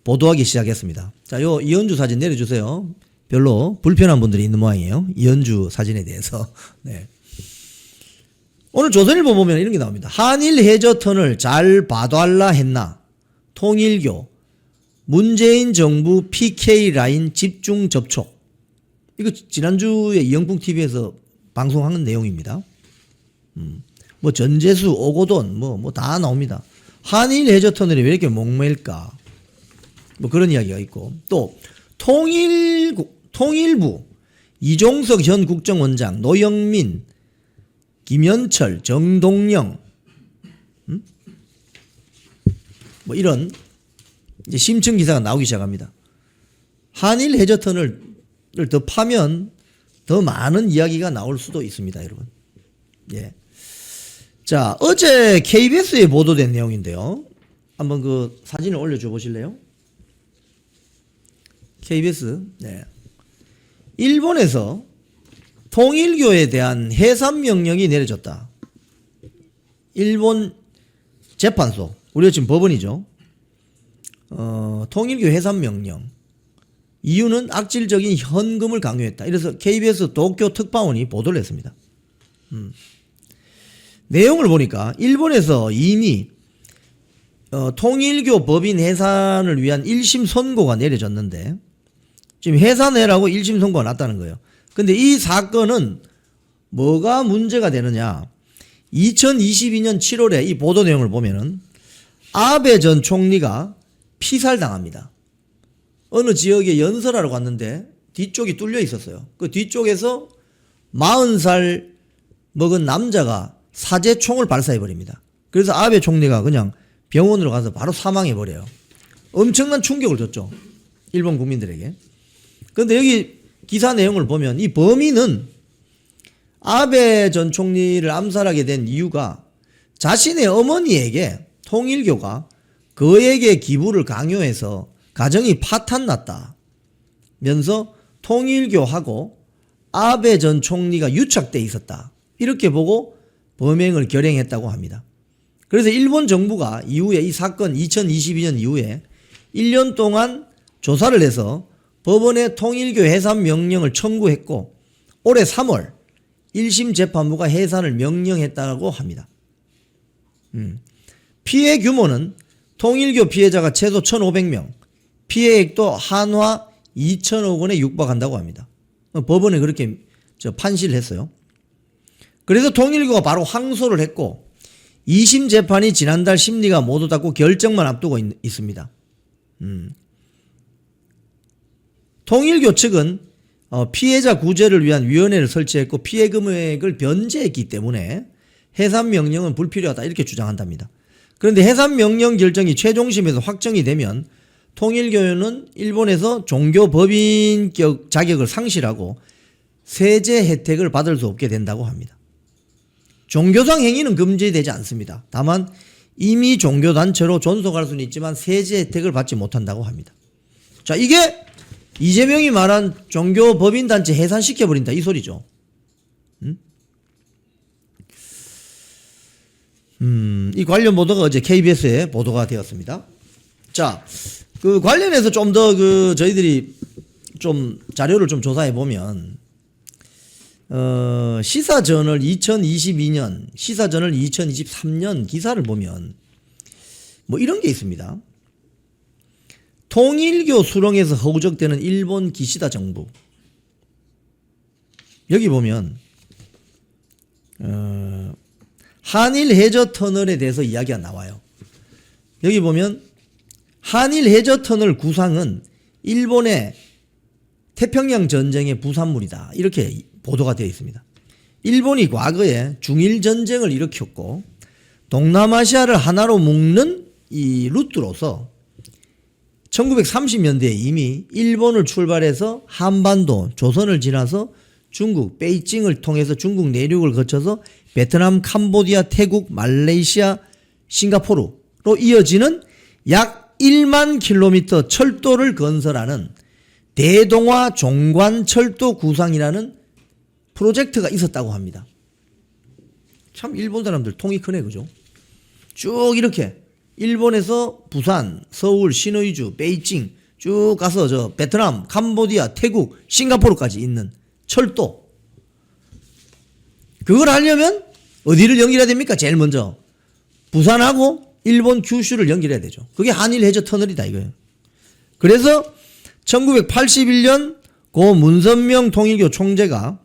보도하기 시작했습니다. 자, 요 이현주 사진 내려주세요. 별로 불편한 분들이 있는 모양이에요. 이현주 사진에 대해서. 네. 오늘 조선일보 보면 이런 게 나옵니다. 한일 해저 터널 잘 봐달라 했나? 통일교 문재인 정부 PK 라인 집중 접촉. 이거 지난주에 이영풍 TV에서 방송한 내용입니다. 뭐 전재수, 오고돈 뭐 다 나옵니다. 한일 해저 터널이 왜 이렇게 목매일까? 뭐 그런 이야기가 있고 또 통일부 이종석 현 국정원장, 노영민, 김현철, 정동영, 뭐 이런 이제 심층 기사가 나오기 시작합니다. 한일 해저 터널을 더 파면 더 많은 이야기가 나올 수도 있습니다, 여러분. 예. 자, 어제 KBS에 보도된 내용인데요. 한번 그 사진을 올려줘 보실래요? KBS. 네. 일본에서 통일교에 대한 해산 명령이 내려졌다. 일본 재판소. 우리가 지금 법원이죠. 통일교 해산 명령. 이유는 악질적인 현금을 강요했다. 이래서 KBS 도쿄 특파원이 보도를 했습니다. 내용을 보니까 일본에서 이미 통일교 법인 해산을 위한 1심 선고가 내려졌는데 지금 해산해라고 1심 선고가 났다는 거예요. 근데 이 사건은 뭐가 문제가 되느냐? 2022년 7월에 이 보도 내용을 보면은 아베 전 총리가 피살당합니다. 어느 지역에 연설하러 갔는데 뒤쪽이 뚫려 있었어요. 그 뒤쪽에서 40살 먹은 남자가 사제총을 발사해버립니다. 그래서 아베 총리가 그냥 병원으로 가서 바로 사망해버려요. 엄청난 충격을 줬죠. 일본 국민들에게. 그런데 여기 기사 내용을 보면 이 범인은 아베 전 총리를 암살하게 된 이유가 자신의 어머니에게 통일교가 그에게 기부를 강요해서 가정이 파탄났다 면서 통일교하고 아베 전 총리가 유착돼 있었다. 이렇게 보고 범행을 결행했다고 합니다. 그래서 일본 정부가 이후에 이 사건 2022년 이후에 1년 동안 조사를 해서 법원에 통일교 해산 명령을 청구했고 올해 3월 1심 재판부가 해산을 명령했다고 합니다. 피해 규모는 통일교 피해자가 최소 1,500명, 피해액도 한화 2천억 원에 육박한다고 합니다. 법원에 그렇게 판시를 했어요. 그래서 통일교가 바로 항소를 했고 2심 재판이 지난달 심리가 모두 닫고 결정만 앞두고 있습니다. 통일교 측은 피해자 구제를 위한 위원회를 설치했고 피해 금액을 변제했기 때문에 해산 명령은 불필요하다 이렇게 주장한답니다. 그런데 해산 명령 결정이 최종심에서 확정이 되면 통일교는 일본에서 종교 법인격 자격을 상실하고 세제 혜택을 받을 수 없게 된다고 합니다. 종교상 행위는 금지되지 않습니다. 다만 이미 종교단체로 존속할 수는 있지만 세제 혜택을 받지 못한다고 합니다. 자, 이게 이재명이 말한 종교법인단체 해산시켜버린다 이 소리죠. 이 관련 보도가 어제 KBS에 보도가 되었습니다. 자, 그 관련해서 좀 더 저희들이 좀 자료를 좀 조사해 보면, 시사저널 2022년, 시사저널 2023년 기사를 보면 뭐 이런 게 있습니다. 통일교 수렁에서 허우적대는 일본 기시다 정부. 여기 보면 한일 해저 터널에 대해서 이야기가 나와요. 여기 보면 한일 해저 터널 구상은 일본의 태평양 전쟁의 부산물이다. 이렇게 보도가 되어 있습니다. 일본이 과거에 중일 전쟁을 일으켰고 동남아시아를 하나로 묶는 이 루트로서 1930년대에 이미 일본을 출발해서 한반도, 조선을 지나서 중국, 베이징을 통해서 중국 내륙을 거쳐서 베트남, 캄보디아, 태국, 말레이시아, 싱가포르로 이어지는 약 1만 킬로미터 철도를 건설하는 대동아 종관 철도 구상이라는 프로젝트가 있었다고 합니다. 참 일본 사람들 통이 크네, 그죠? 쭉 이렇게 일본에서 부산, 서울, 시너이주, 베이징 쭉 가서 베트남, 캄보디아, 태국, 싱가포르까지 있는 철도. 그걸 하려면 어디를 연결해야 됩니까? 제일 먼저 부산하고 일본 규슈를 연결해야 되죠. 그게 한일 해저 터널이다 이거예요. 그래서 1981년 고 문선명 통일교 총재가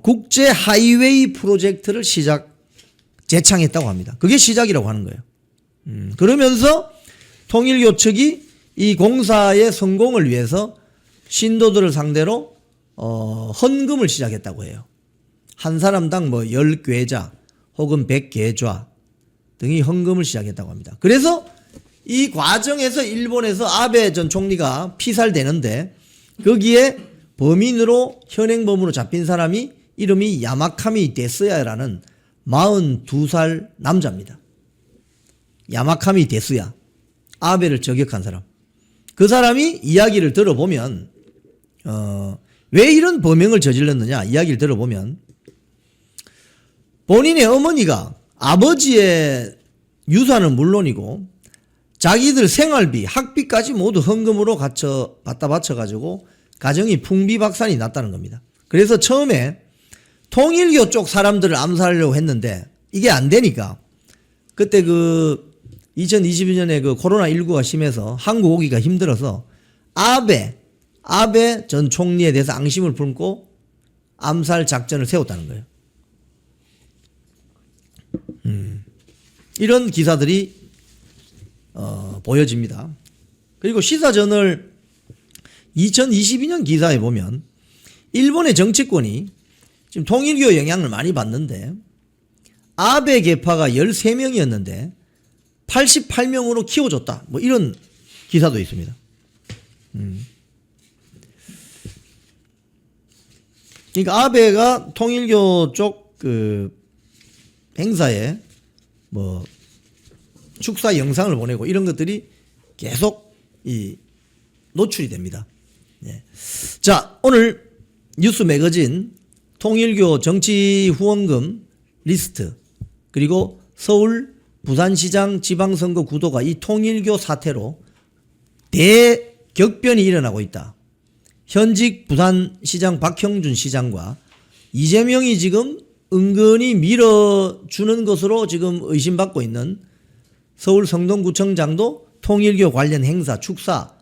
국제 하이웨이 프로젝트를 재창했다고 합니다. 그게 시작이라고 하는 거예요. 그러면서 통일교 측이 이 공사의 성공을 위해서 신도들을 상대로 헌금을 시작했다고 해요. 한 사람당 뭐 10괴자 혹은 100계좌 등이 헌금을 시작했다고 합니다. 그래서 이 과정에서 일본에서 아베 전 총리가 피살되는데 거기에 범인으로 현행범으로 잡힌 사람이 이름이 야마카미 데스야라는 42살 남자입니다. 야마카미 데스야. 아베를 저격한 사람. 그 사람이 이야기를 들어보면 왜 이런 범행을 저질렀느냐 이야기를 들어보면 본인의 어머니가 아버지의 유산은 물론이고 자기들 생활비, 학비까지 모두 헌금으로 갖다 바쳐가지고 가정이 풍비박산이 났다는 겁니다. 그래서 처음에 통일교 쪽 사람들을 암살하려고 했는데 이게 안 되니까 그때 2022년에 코로나19가 심해서 한국 오기가 힘들어서 아베 전 총리에 대해서 앙심을 품고 암살 작전을 세웠다는 거예요. 이런 기사들이 보여집니다. 그리고 시사저널 2022년 기사에 보면 일본의 정치권이 지금 통일교 영향을 많이 받는데 아베 계파가 13명이었는데 88명으로 키워줬다. 뭐 이런 기사도 있습니다. 그러니까 아베가 통일교 쪽 행사에 뭐 축사 영상을 보내고 이런 것들이 계속 노출이 됩니다. 예. 자, 오늘 뉴스 매거진 통일교 정치 후원금 리스트 그리고 서울 부산시장 지방선거 구도가 이 통일교 사태로 대격변이 일어나고 있다. 현직 부산시장 박형준 시장과 이재명이 지금 은근히 밀어주는 것으로 지금 의심받고 있는 서울 성동구청장도 통일교 관련 행사, 축사,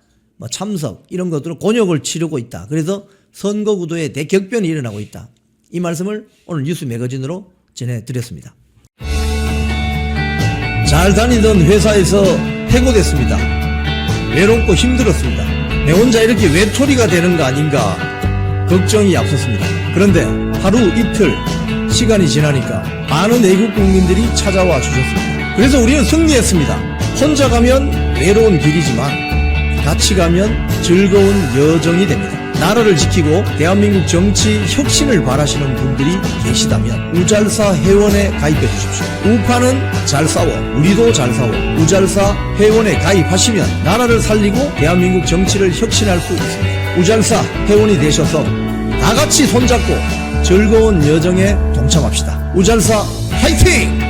참석 이런 것들로 곤욕을 치르고 있다. 그래서 선거구도에 대격변이 일어나고 있다. 이 말씀을 오늘 뉴스 매거진으로 전해드렸습니다. 잘 다니던 회사에서 해고됐습니다. 외롭고 힘들었습니다. 내 혼자 이렇게 외톨이가 되는 거 아닌가 걱정이 앞섰습니다. 그런데 하루 이틀 시간이 지나니까 많은 외국 국민들이 찾아와 주셨습니다. 그래서 우리는 승리했습니다. 혼자 가면 외로운 길이지만 같이 가면 즐거운 여정이 됩니다. 나라를 지키고 대한민국 정치 혁신을 바라시는 분들이 계시다면 우잘사 회원에 가입해 주십시오. 우파는 잘 싸워, 우리도 잘 싸워. 우잘사 회원에 가입하시면 나라를 살리고 대한민국 정치를 혁신할 수 있습니다. 우잘사 회원이 되셔서 다 같이 손잡고 즐거운 여정에 동참합시다. 우잘사 화이팅!